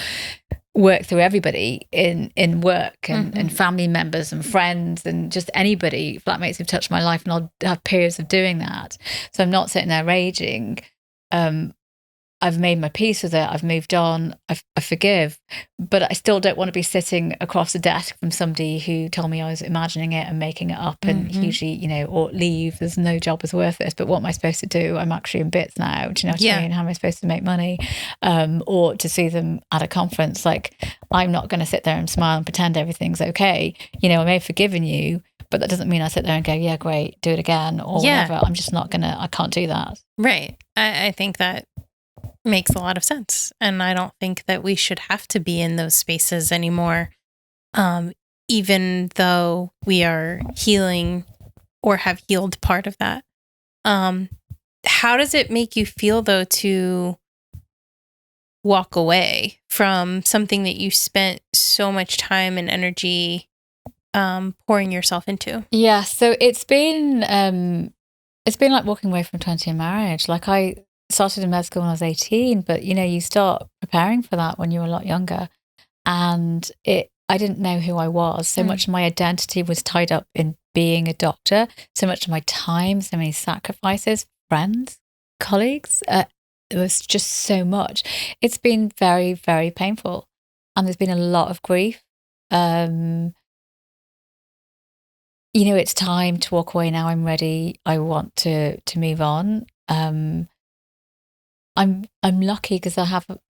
work through everybody in work and family members and friends and just anybody, flatmates who've touched my life, and I'll have periods of doing that. So I'm not sitting there raging. I've made my peace with it. I've moved on. I forgive, but I still don't want to be sitting across the desk from somebody who told me I was imagining it and making it up and hugely, you know, or leave. There's no job is worth this. But what am I supposed to do? I'm actually in bits now. Do you know what I mean? How am I supposed to make money? Or to see them at a conference? Like, I'm not going to sit there and smile and pretend everything's okay. You know, I may have forgiven you, but that doesn't mean I sit there and go, yeah, great, do it again or whatever. I'm just not going to, I can't do that. Right. I think that makes a lot of sense. And I don't think that we should have to be in those spaces anymore, even though we are healing or have healed part of that. How does it make you feel, though, to walk away from something that you spent so much time and energy pouring yourself into? Yeah, so it's been like walking away from 20 in marriage. Like, I started in med school when I was 18, but you know, you start preparing for that when you're a lot younger. And I didn't know who I was. So much of my identity was tied up in being a doctor. So much of my time, so many sacrifices, friends, colleagues. It was just so much. It's been very, very painful. And there's been a lot of grief. You know, it's time to walk away now. I'm ready. I want to move on. I'm lucky because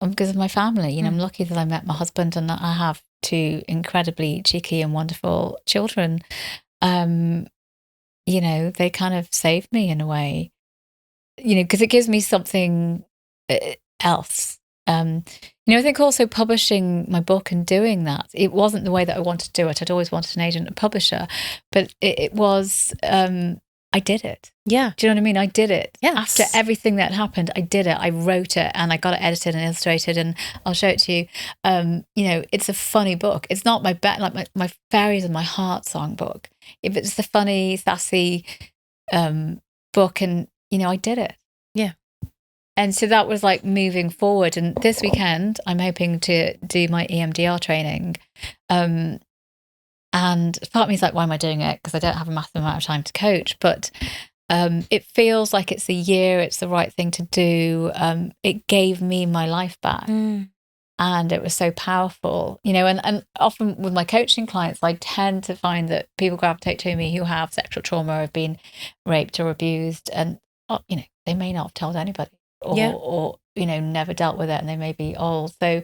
because of my family. You know, I'm lucky that I met my husband and that I have two incredibly cheeky and wonderful children. You know, they kind of saved me in a way. You know, because it gives me something else. You know, I think also publishing my book and doing that, it wasn't the way that I wanted to do it. I'd always wanted an agent and publisher, but it was. I did it. Yeah. Do you know what I mean? I did it. Yes. After everything that happened, I did it. I wrote it and I got it edited and illustrated, and I'll show it to you. You know, it's a funny book. It's not my my fairies and my heart song book. If it's the funny, sassy book, and you know, I did it. Yeah. And so that was like moving forward. And this weekend, I'm hoping to do my EMDR training. And part of me is like, why am I doing it? Because I don't have a massive amount of time to coach. But it feels like it's the year, it's the right thing to do. It gave me my life back. And it was so powerful, you know, and often with my coaching clients, I tend to find that people gravitate to me who have sexual trauma or have been raped or abused. And, you know, they may not have told anybody or you know, never dealt with it, and they may be old. So,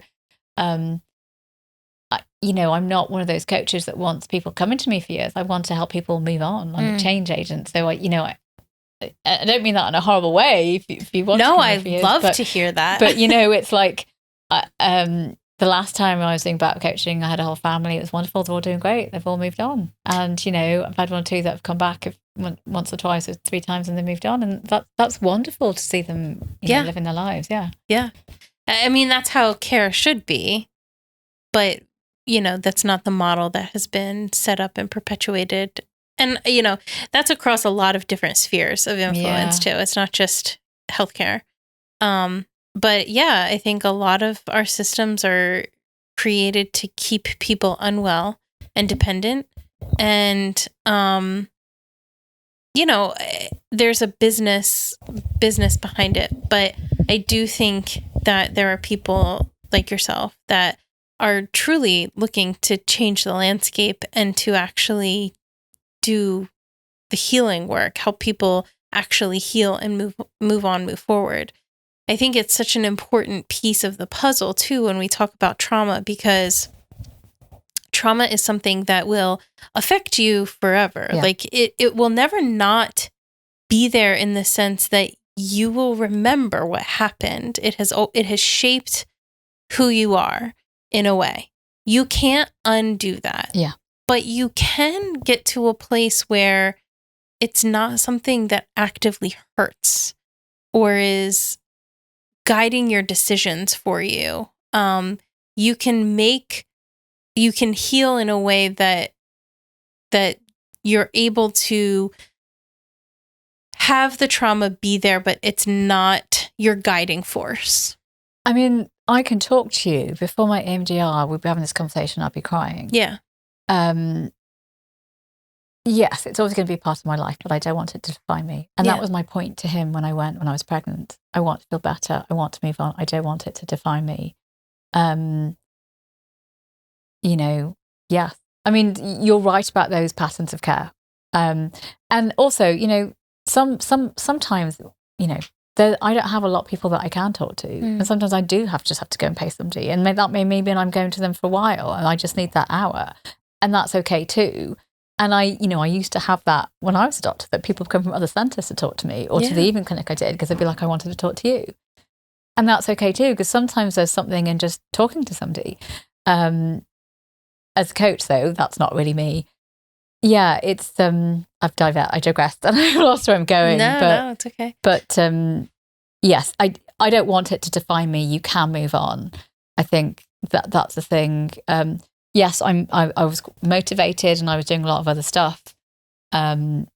you know, I'm not one of those coaches that wants people coming to me for years. I want to help people move on. I'm a change agent. So, I don't mean that in a horrible way. If you want, no, I love to hear that. But you know, it's like the last time I was doing back coaching, I had a whole family. It was wonderful. They're all doing great. They've all moved on. And you know, I've had one or two that have come back once or twice or three times, and they moved on. And that's wonderful to see them, you know, living their lives. Yeah, yeah. I mean, that's how care should be, but you know, that's not the model that has been set up and perpetuated. And, you know, that's across a lot of different spheres of influence too. It's not just healthcare. But yeah, I think a lot of our systems are created to keep people unwell and dependent. And, you know, there's a business behind it. But I do think that there are people like yourself that are truly looking to change the landscape and to actually do the healing work, help people actually heal and move forward. I think it's such an important piece of the puzzle too when we talk about trauma, because trauma is something that will affect you forever. Yeah. Like it will never not be there, in the sense that you will remember what happened. It has shaped who you are. In a way, you can't undo that. Yeah. But you can get to a place where it's not something that actively hurts or is guiding your decisions for you. You can heal in a way that you're able to have the trauma be there, but it's not your guiding force. I mean, I can talk to you before my EMDR. We'd be having this conversation. I'd be crying. Yeah. Yes, it's always going to be part of my life, but I don't want it to define me. And that was my point to him when I was pregnant. I want to feel better. I want to move on. I don't want it to define me. Yeah. I mean, you're right about those patterns of care. And also, sometimes, I don't have a lot of people that I can talk to. And sometimes I do have to go and pay somebody. And maybe I'm going to them for a while and I just need that hour. And that's okay too. And I used to have that when I was a doctor, that people come from other centres to talk to me or to the evening clinic I did, because they'd be like, I wanted to talk to you. And that's okay too, because sometimes there's something in just talking to somebody. As a coach, though, that's not really me. Yeah, it's, I digressed and I lost where I'm going. No, it's okay. But yes, I don't want it to define me. You can move on. I think that's the thing. Yes, I was motivated and I was doing a lot of other stuff, but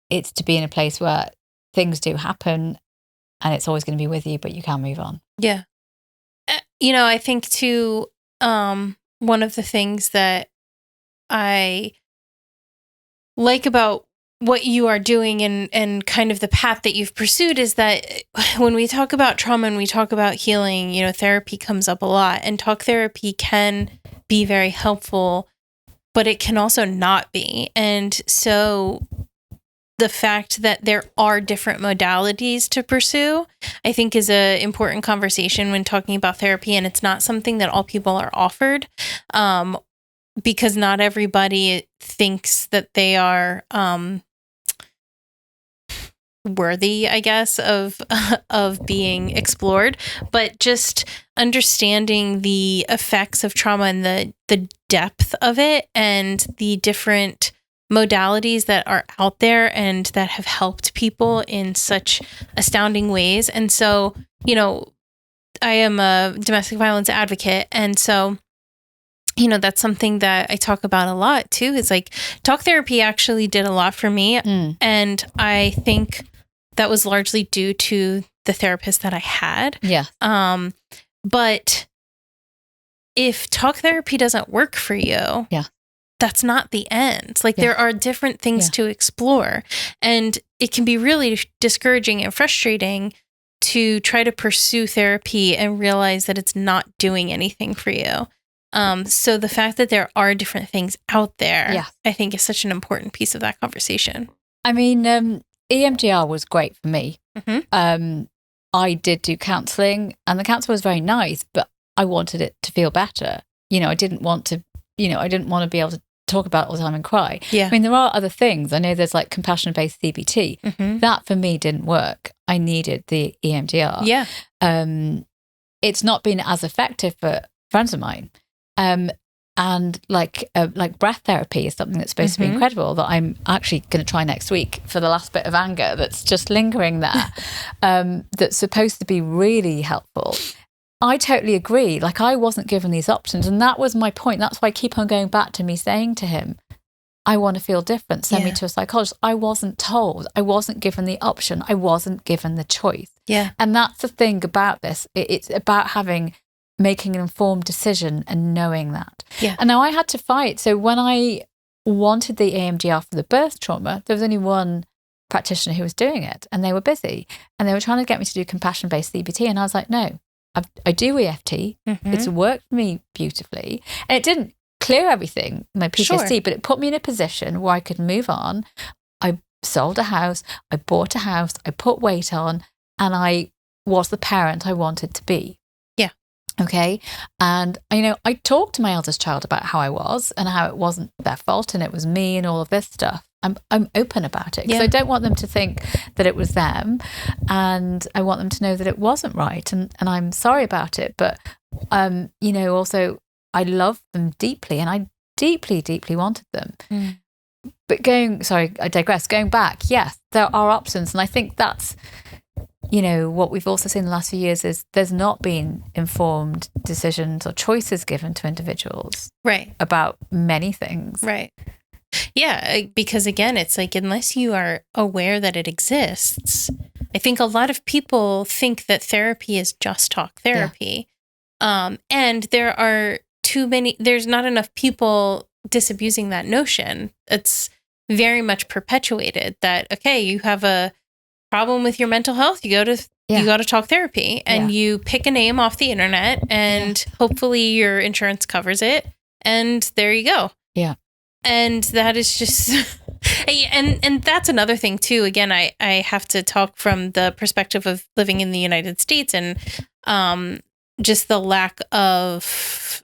it's to be in a place where things do happen and it's always going to be with you, but you can move on. Yeah. I think too, one of the things that I like about what you are doing and kind of the path that you've pursued is that when we talk about trauma and we talk about healing, therapy comes up a lot, and talk therapy can be very helpful, but it can also not be. And so the fact that there are different modalities to pursue, I think, is an important conversation when talking about therapy. And it's not something that all people are offered, because not everybody thinks that they are worthy, I guess, of being explored. But just understanding the effects of trauma and the depth of it and the different modalities that are out there and that have helped people in such astounding ways. And so, I am a domestic violence advocate. And so, that's something that I talk about a lot too, is like talk therapy actually did a lot for me. And I think that was largely due to the therapist that I had. Yeah. But if talk therapy doesn't work for you, that's not the end. Like there are different things to explore, and it can be really discouraging and frustrating to try to pursue therapy and realize that it's not doing anything for you. So the fact that there are different things out there, I think, is such an important piece of that conversation. I mean, EMDR was great for me. I did do counselling, and the counsellor was very nice, but I wanted it to feel better. I didn't want to be able to talk about it all the time and cry. I mean, there are other things. I know there's like compassion-based CBT. That for me didn't work. I needed the EMDR. It's not been as effective for friends of mine. And like breath therapy is something that's supposed to be incredible, that I'm actually going to try next week for the last bit of anger that's just lingering there. That's supposed to be really helpful. I totally agree. Like, I wasn't given these options, and that was my point. That's why I keep on going back to me saying to him, I want to feel different. Send me to a psychologist. I wasn't told. I wasn't given the option. I wasn't given the choice. And that's the thing about this. It's about making an informed decision and knowing that. And now I had to fight. So when I wanted the EMDR for the birth trauma, there was only one practitioner who was doing it, and they were busy, and they were trying to get me to do compassion-based CBT. And I was like, no, I do EFT. It's worked for me beautifully. And it didn't clear everything, my PTSD, but it put me in a position where I could move on. I sold a house, I bought a house, I put weight on, and I was the parent I wanted to be. Okay. And, I talked to my eldest child about how I was and how it wasn't their fault and it was me and all of this stuff. I'm open about it because I don't want them to think that it was them, and I want them to know that it wasn't right. And I'm sorry about it. But, also I love them deeply, and I deeply, deeply wanted them. But I digress. Going back, yes, there are options. And I think that's, what we've also seen in the last few years is there's not been informed decisions or choices given to individuals about many things. Yeah, because again, it's like, unless you are aware that it exists, I think a lot of people think that therapy is just talk therapy. And there's not enough people disabusing that notion. It's very much perpetuated that, okay, you have a problem with your mental health, you go to talk therapy, and you pick a name off the internet, and hopefully your insurance covers it, and there you go. Yeah. And that is just and that's another thing too. Again, I have to talk from the perspective of living in the United States, and just the lack of,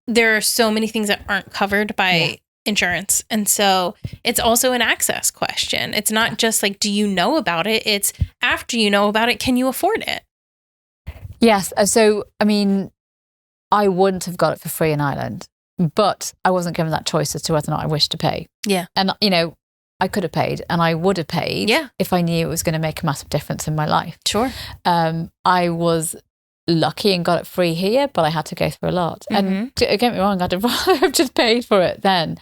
there are so many things that aren't covered by insurance. And so it's also an access question. It's not just like, do you know about it? It's after you know about it, can you afford it? Yes. So, I mean, I wouldn't have got it for free in Ireland, but I wasn't given that choice as to whether or not I wished to pay. Yeah. And, you know, I could have paid, and I would have paid if I knew it was going to make a massive difference in my life. Sure. I was lucky and got it free here, but I had to go through a lot. And don't get me wrong, I'd have rather have just paid for it then.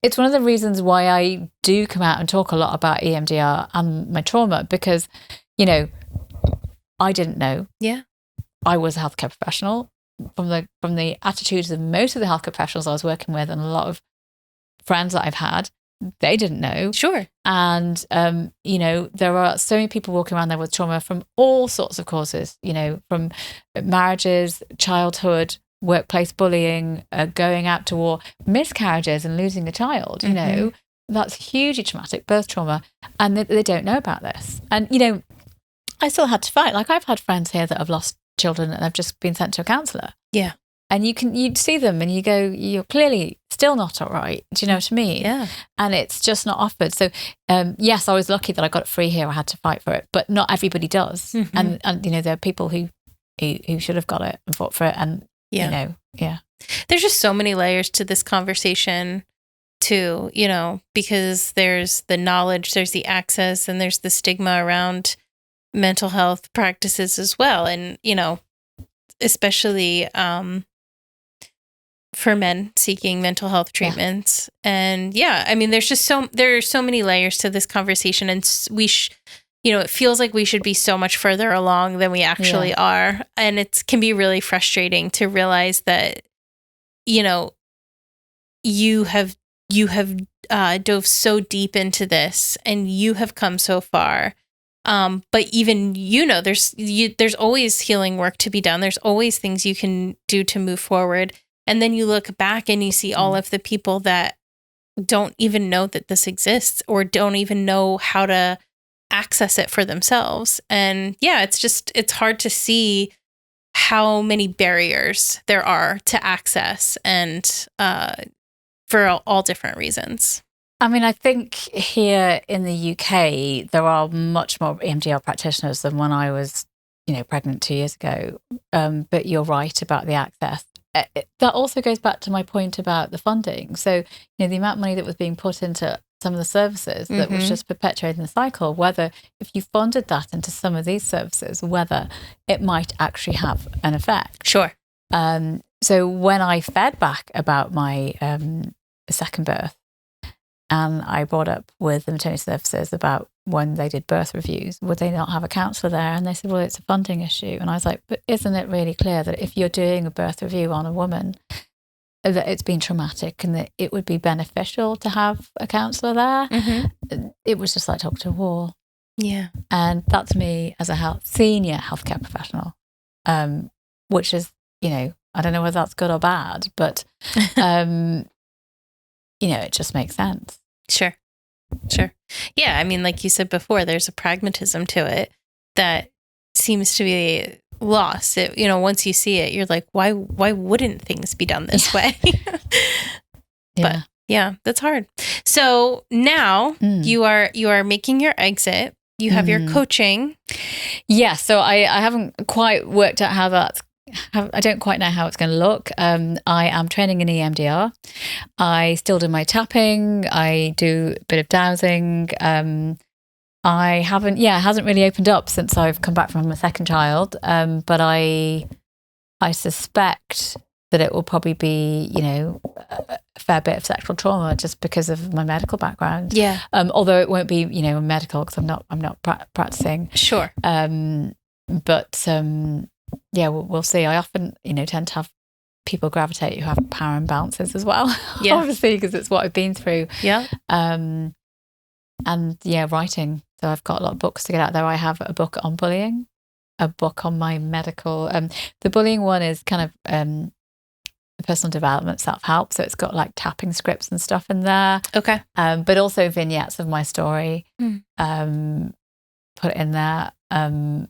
It's one of the reasons why I do come out and talk a lot about EMDR and my trauma, because, you know, I didn't know. Yeah. I was a healthcare professional. From the attitudes of most of the healthcare professionals I was working with, and a lot of friends that I've had, they didn't know. Sure. And, you know, there are so many people walking around there with trauma from all sorts of causes, you know, from marriages, childhood, workplace bullying, going out to war, miscarriages and losing a child, you know, that's hugely traumatic, birth trauma. And they don't know about this. And, you know, I still had to fight. Like, I've had friends here that have lost children and have just been sent to a counsellor. Yeah. And you'd see them and you go, you're clearly still not all right. Do you know what I mean? Yeah. And it's just not offered. So, yes, I was lucky that I got it free here. I had to fight for it, but not everybody does. And you know, there are people who should have got it and fought for it. And, you know, there's just so many layers to this conversation too, you know, because there's the knowledge, there's the access, and there's the stigma around mental health practices as well. And, you know, especially for men seeking mental health treatments. And I mean, there are so many layers to this conversation, and you know, it feels like we should be so much further along than we actually are. And it can be really frustrating to realize that, you know, you have dove so deep into this, and you have come so far. But even, you know, there's always healing work to be done. There's always things you can do to move forward. And then you look back and you see all of the people that don't even know that this exists, or don't even know how to access it for themselves. And it's hard to see how many barriers there are to access, and for all different reasons. I mean, I think here in the UK, there are much more EMDR practitioners than when I was, you know, pregnant 2 years ago. But you're right about the access. That also goes back to my point about the funding. So, you know, the amount of money that was being put into some of the services that was just perpetuating the cycle, whether if you funded that into some of these services, whether it might actually have an effect. Sure. So when I fed back about my second birth, and I brought up with the maternity services about when they did birth reviews, would they not have a counsellor there? And they said, well, it's a funding issue. And I was like, but isn't it really clear that if you're doing a birth review on a woman, that it's been traumatic and that it would be beneficial to have a counsellor there? It was just like talking to a wall. Yeah. And that's me as a senior healthcare professional, which is, you know, I don't know whether that's good or bad, but you know, it just makes sense. Sure. Yeah. I mean, like you said before, there's a pragmatism to it that seems to be lost. You know, once you see it, you're like, why wouldn't things be done this way? But that's hard. So now you are making your exit. You have your coaching. Yeah. So I haven't quite worked out how that's I don't quite know how it's going to look. I am training in EMDR. I still do my tapping. I do a bit of dowsing. I haven't, it hasn't really opened up since I've come back from my second child. But I suspect that it will probably be, a fair bit of sexual trauma just because of my medical background. Yeah. Although it won't be, medical because I'm not practicing. Sure. But we'll see. I often, tend to have people gravitate who have power imbalances as well. Yeah. Obviously, because it's what I've been through. Yeah. And writing. So I've got a lot of books to get out there. I have a book on bullying, a book on my medical. The bullying one is kind of personal development, self-help. So it's got like tapping scripts and stuff in there. Okay. But also vignettes of my story put in there. I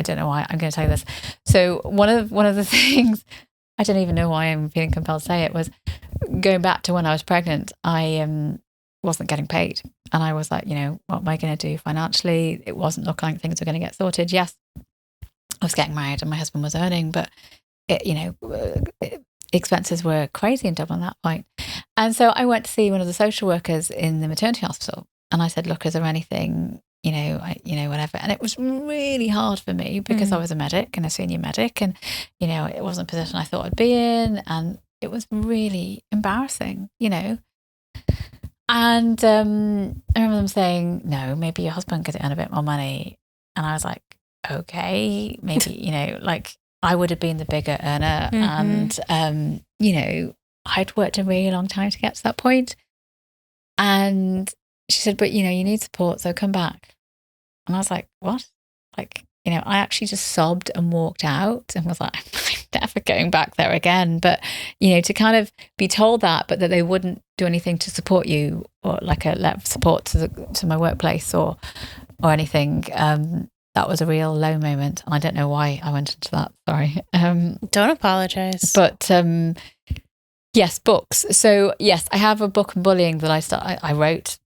don't know why I'm going to tell you this. So one of the things, I don't even know why I'm feeling compelled to say it, was going back to when I was pregnant. I wasn't getting paid, and I was like, what am I going to do financially? It wasn't looking like things were going to get sorted. Yes, I was getting married and my husband was earning, but expenses were crazy in Dublin at that point. And so I went to see one of the social workers in the maternity hospital, and I said, look, is there anything, whatever. And it was really hard for me because I was a medic and a senior medic, and, it wasn't a position I thought I'd be in. And it was really embarrassing, And I remember them saying, no, maybe your husband could earn a bit more money. And I was like, okay, maybe, I would have been the bigger earner. And, I'd worked a really long time to get to that point. And she said, but, you need support, so come back. And I was like, what? I actually just sobbed and walked out and was like, I'm never going back there again. But, to kind of be told that, but that they wouldn't do anything to support you, or like a letter of support to my workplace or anything, that was a real low moment. And I don't know why I went into that. Sorry. Don't apologize. But yes, books. So yes, I have a book on bullying that I wrote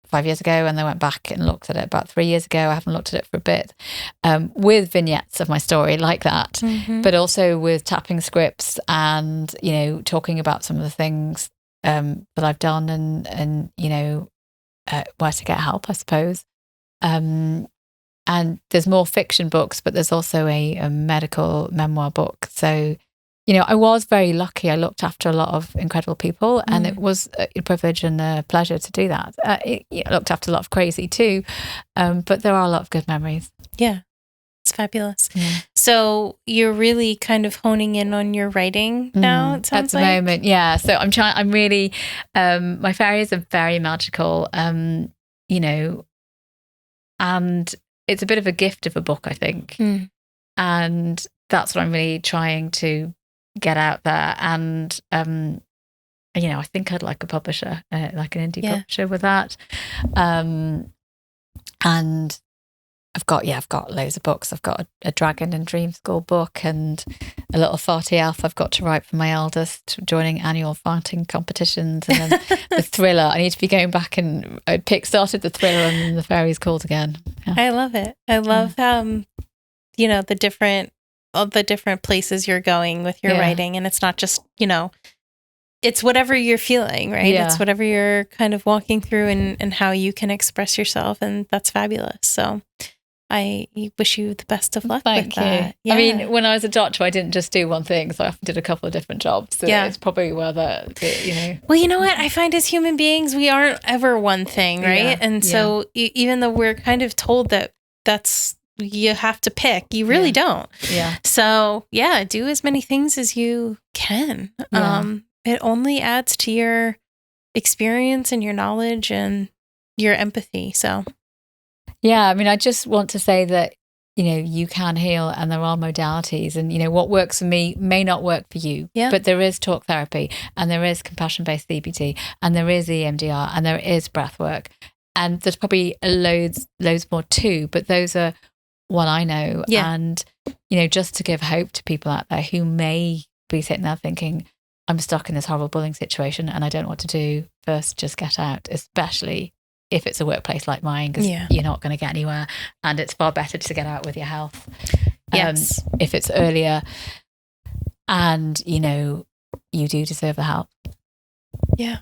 5 years ago, and I went back and looked at it about 3 years ago. I haven't looked at it for a bit, with vignettes of my story like that, but also with tapping scripts and, talking about some of the things that I've done and where to get help, I suppose. And there's more fiction books, but there's also a medical memoir book. So, I was very lucky. I looked after a lot of incredible people, and it was a privilege and a pleasure to do that. I looked after a lot of crazy too, but there are a lot of good memories. Yeah, it's fabulous. Yeah. So you're really kind of honing in on your writing now, it sounds like? At the moment, yeah. So I'm really, my fairies are very magical, and it's a bit of a gift of a book, I think. And that's what I'm really trying to get out there. And, I think I'd like a publisher, like an indie publisher with that. And I've got loads of books. I've got a Dragon and Dream School book and a little farty elf I've got to write for my eldest, joining annual farting competitions, and then the thriller. I need to be going back and started the thriller and then the fairies called again. Yeah. I love it. I love the different places you're going with your writing, and it's not just, it's whatever you're feeling, right? Yeah. It's whatever you're kind of walking through and how you can express yourself, and that's fabulous. So I wish you the best of luck with that. Yeah. I mean, when I was a doctor, I didn't just do one thing, so I often did a couple of different jobs. So it's probably where Well, you know what? I find as human beings, we aren't ever one thing, right? Yeah. And so even though we're kind of told that's you have to pick, you really don't. Yeah. So do as many things as you can. Yeah. It only adds to your experience and your knowledge and your empathy. So yeah, I mean, I just want to say that, you can heal, and there are modalities, and, what works for me may not work for you. Yeah. But there is talk therapy, and there is compassion-based CBT, and there is EMDR, and there is breath work. And there's probably loads more too, but those are what I know. Yeah. And, just to give hope to people out there who may be sitting there thinking, I'm stuck in this horrible bullying situation and I don't know what to do. First, just get out, especially if it's a workplace like mine, because you're not going to get anywhere, and it's far better to get out with your health. Yes. If it's earlier, and you do deserve the help. Yeah,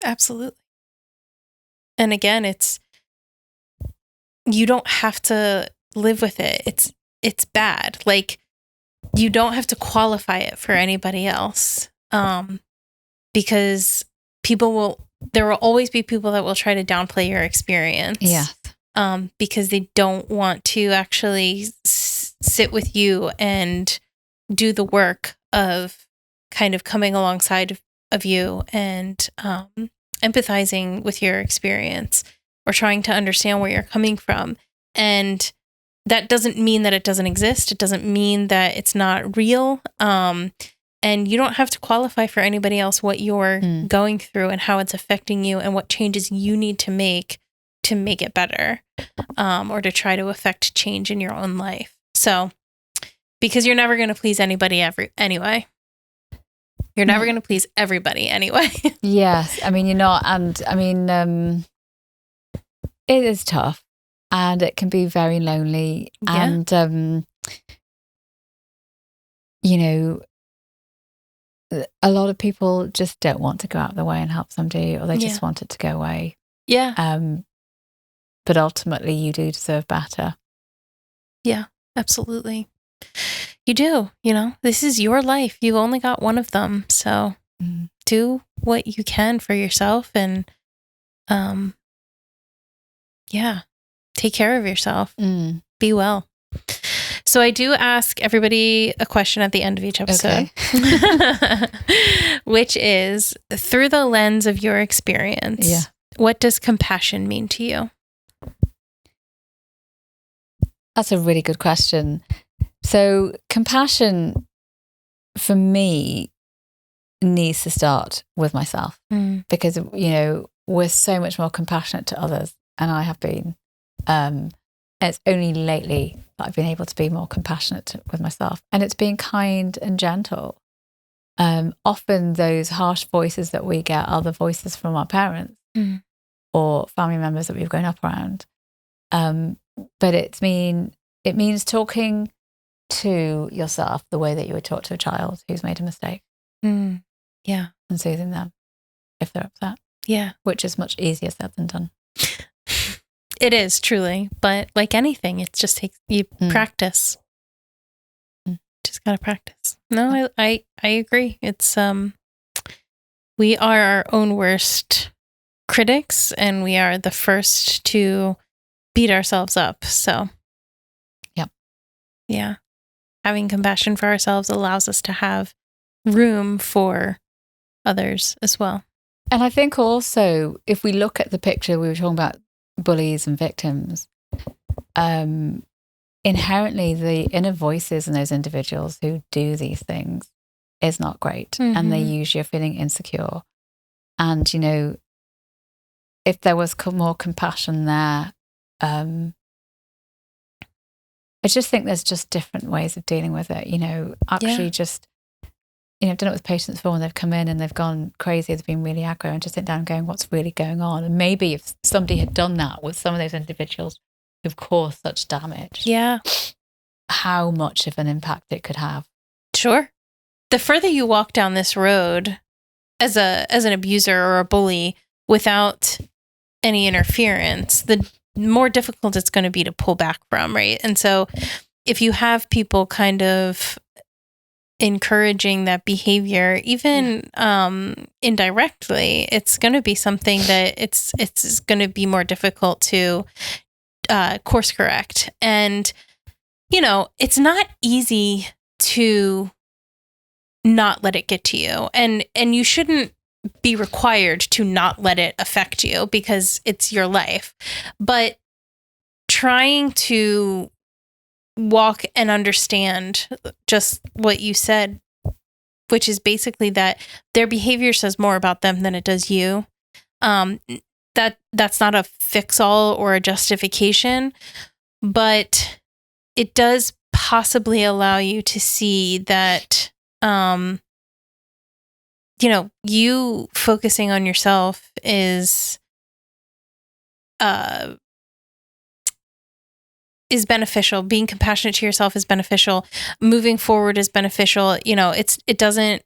absolutely. And again, you don't have to live with it. It's bad. Like, you don't have to qualify it for anybody else, because there will always be people that will try to downplay your experience. Yes. Because they don't want to actually sit with you and do the work of kind of coming alongside of you and empathizing with your experience or trying to understand where you're coming from. And that doesn't mean that it doesn't exist. It doesn't mean that it's not real. And you don't have to qualify for anybody else what you're going through and how it's affecting you and what changes you need to make it better, or to try to affect change in your own life. So, because you're never going to please anybody anyway. You're never going to please everybody anyway. Yes. I mean, you're not. And I mean, it is tough and it can be very lonely. Yeah. And, you know, a lot of people just don't want to go out of their way and help somebody, or they just want it to go away. Yeah. But ultimately, you do deserve better. Yeah, absolutely. You do. You know, this is your life. You only got one of them. So do what you can for yourself and, take care of yourself. Be well. So I do ask everybody a question at the end of each episode, which is, through the lens of your experience, what does compassion mean to you? That's a really good question. So compassion for me needs to start with myself, because, you know, we're so much more compassionate to others, and I have been. It's only lately that I've been able to be more compassionate with myself, and it's being kind and gentle. Often those harsh voices that we get are the voices from our parents or family members that we've grown up around. But it means talking to yourself the way that you would talk to a child who's made a mistake. Yeah. And soothing them if they're upset. Yeah. Which is much easier said than done. It is, truly. But like anything, it just takes you practice. Just gotta practice. No, I agree. It's we are our own worst critics, and we are the first to beat ourselves up. So yeah. Having compassion for ourselves allows us to have room for others as well. And I think also, if we look at the picture, we were talking about bullies and victims, inherently the inner voices in those individuals who do these things is not great. And they usually are feeling insecure. And, you know, if there was more compassion there, I just think there's just different ways of dealing with it, you know, actually just, you know, I've done it with patients before when they've come in and they've gone crazy, they've been really aggro, and just sit down going, what's really going on? And maybe if somebody had done that with some of those individuals who've caused such damage, how much of an impact it could have. Sure. The further you walk down this road as an abuser or a bully without any interference, the more difficult it's going to be to pull back from, right? And so if you have people kind of encouraging that behavior, even indirectly, it's going to be something that it's going to be more difficult to course correct. And, you know, it's not easy to not let it get to you. And you shouldn't be required to not let it affect you because it's your life. But trying to walk and understand just what you said, which is basically that their behavior says more about them than it does you. That's not a fix-all or a justification, but it does possibly allow you to see that, you know, you focusing on yourself is beneficial. Being compassionate to yourself is beneficial. Moving forward is beneficial. You know, it doesn't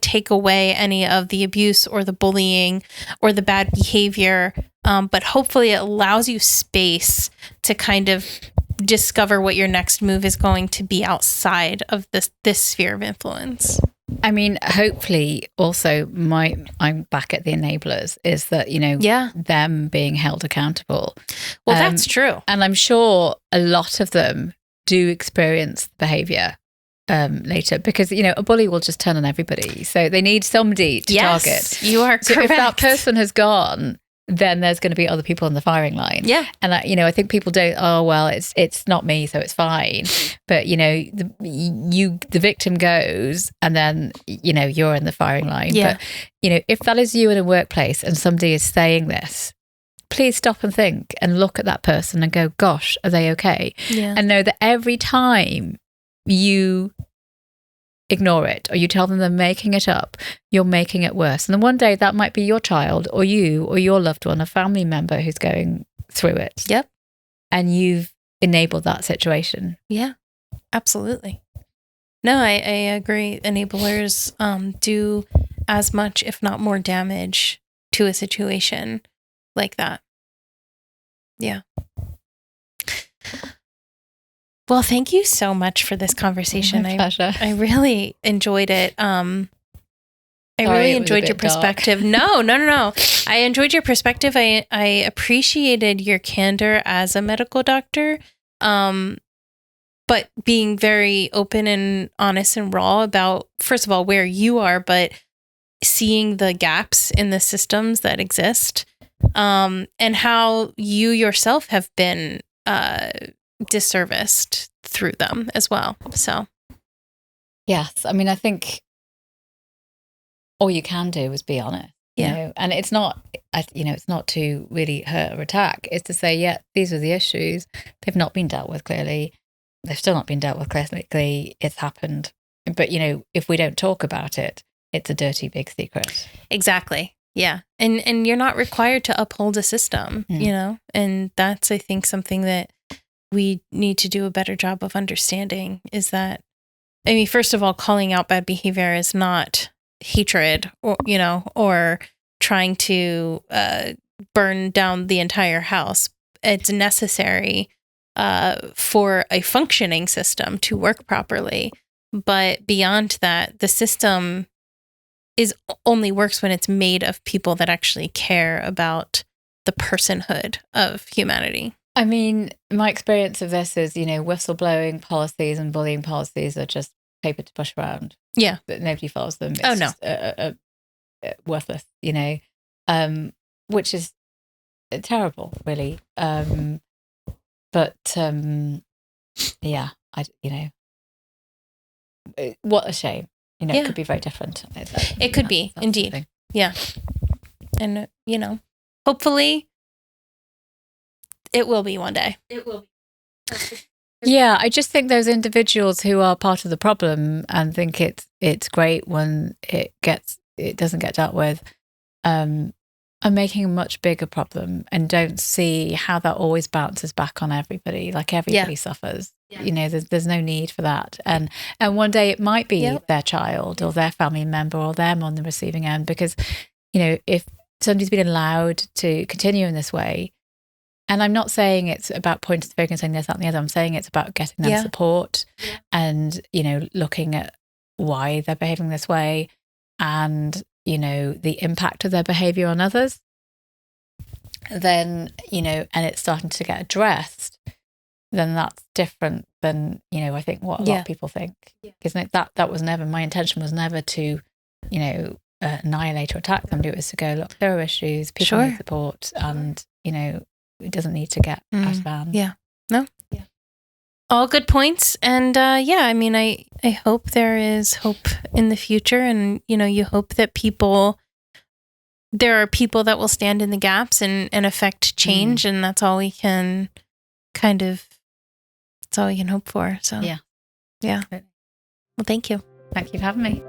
take away any of the abuse or the bullying or the bad behavior, but hopefully it allows you space to kind of discover what your next move is going to be outside of this sphere of influence. I mean, hopefully also I'm back at the enablers is that, them being held accountable. Well, that's true. And I'm sure a lot of them do experience behavior later because, a bully will just turn on everybody. So they need somebody to target. You are so correct. If that person has gone, then there's going to be other people on the firing line. Yeah. And I think people don't, it's not me, so it's fine. But, the victim goes and then, you're in the firing line. Yeah. But, if that is you in a workplace and somebody is saying this, please stop and think and look at that person and go, gosh, are they okay? Yeah. And know that every time you ignore it or you tell them they're making it up, you're making it worse. And then one day that might be your child or you or your loved one, a family member who's going through it. Yep. And you've enabled that situation. Yeah, absolutely. No, I agree. Enablers do as much, if not more damage to a situation like that. Yeah. Well, thank you so much for this conversation. My pleasure. I really enjoyed it. I really enjoyed your perspective. No. I enjoyed your perspective. I appreciated your candor as a medical doctor, but being very open and honest and raw about, first of all, where you are, but seeing the gaps in the systems that exist, and how you yourself have been disserviced through them as well. So yes, I mean, I think all you can do is be honest. And it's not it's not to really hurt or attack, it's to say, yeah, these are the issues, they've not been dealt with clearly, they've still not been dealt with clinically, it's happened, but if we don't talk about it, it's a dirty big secret. Exactly. Yeah. And you're not required to uphold a system, and that's, I think, something that we need to do a better job of understanding is that, I mean, first of all, calling out bad behavior is not hatred or trying to burn down the entire house. It's necessary for a functioning system to work properly. But beyond that, the system only works when it's made of people that actually care about the personhood of humanity. I mean, my experience of this is, whistleblowing policies and bullying policies are just paper to push around. Yeah. That nobody follows them. It's just, worthless, which is terrible, really. But what a shame. It could be very different. It could be, indeed. Yeah. And, hopefully it will be one day. It will be. Yeah, I just think those individuals who are part of the problem and think it's great when it doesn't get dealt with, are making a much bigger problem and don't see how that always bounces back on everybody. Like everybody suffers. Yeah. There's no need for that. And one day it might be their child or their family member or them on the receiving end, because, if somebody's been allowed to continue in this way, and I'm not saying it's about pointing the finger and saying this, that, and the other. I'm saying it's about getting them support and, looking at why they're behaving this way and, the impact of their behavior on others. Then, and it's starting to get addressed, then that's different than, I think what a lot of people think. Isn't it? That was never, my intention was never to, annihilate or attack them. It was to go, look, there are issues, people need support, and, it doesn't need to get out of hand. Yeah. No? Yeah. All good points. And I mean, I hope there is hope in the future. And, you hope that there are people that will stand in the gaps and affect change. And that's all we can that's all we can hope for. So, yeah. Well, thank you. Thank you for having me.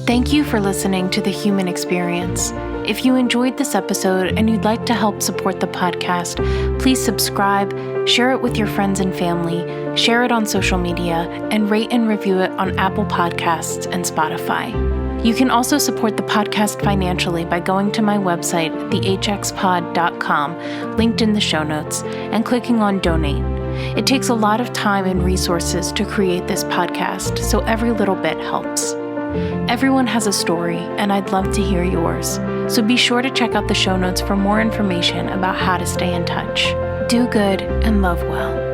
Thank you for listening to The Human Experience. If you enjoyed this episode and you'd like to help support the podcast, please subscribe, share it with your friends and family, share it on social media, and rate and review it on Apple Podcasts and Spotify. You can also support the podcast financially by going to my website, thehxpod.com, linked in the show notes, and clicking on Donate. It takes a lot of time and resources to create this podcast, so every little bit helps. Everyone has a story, and I'd love to hear yours, so be sure to check out the show notes for more information about how to stay in touch. Do good and love well.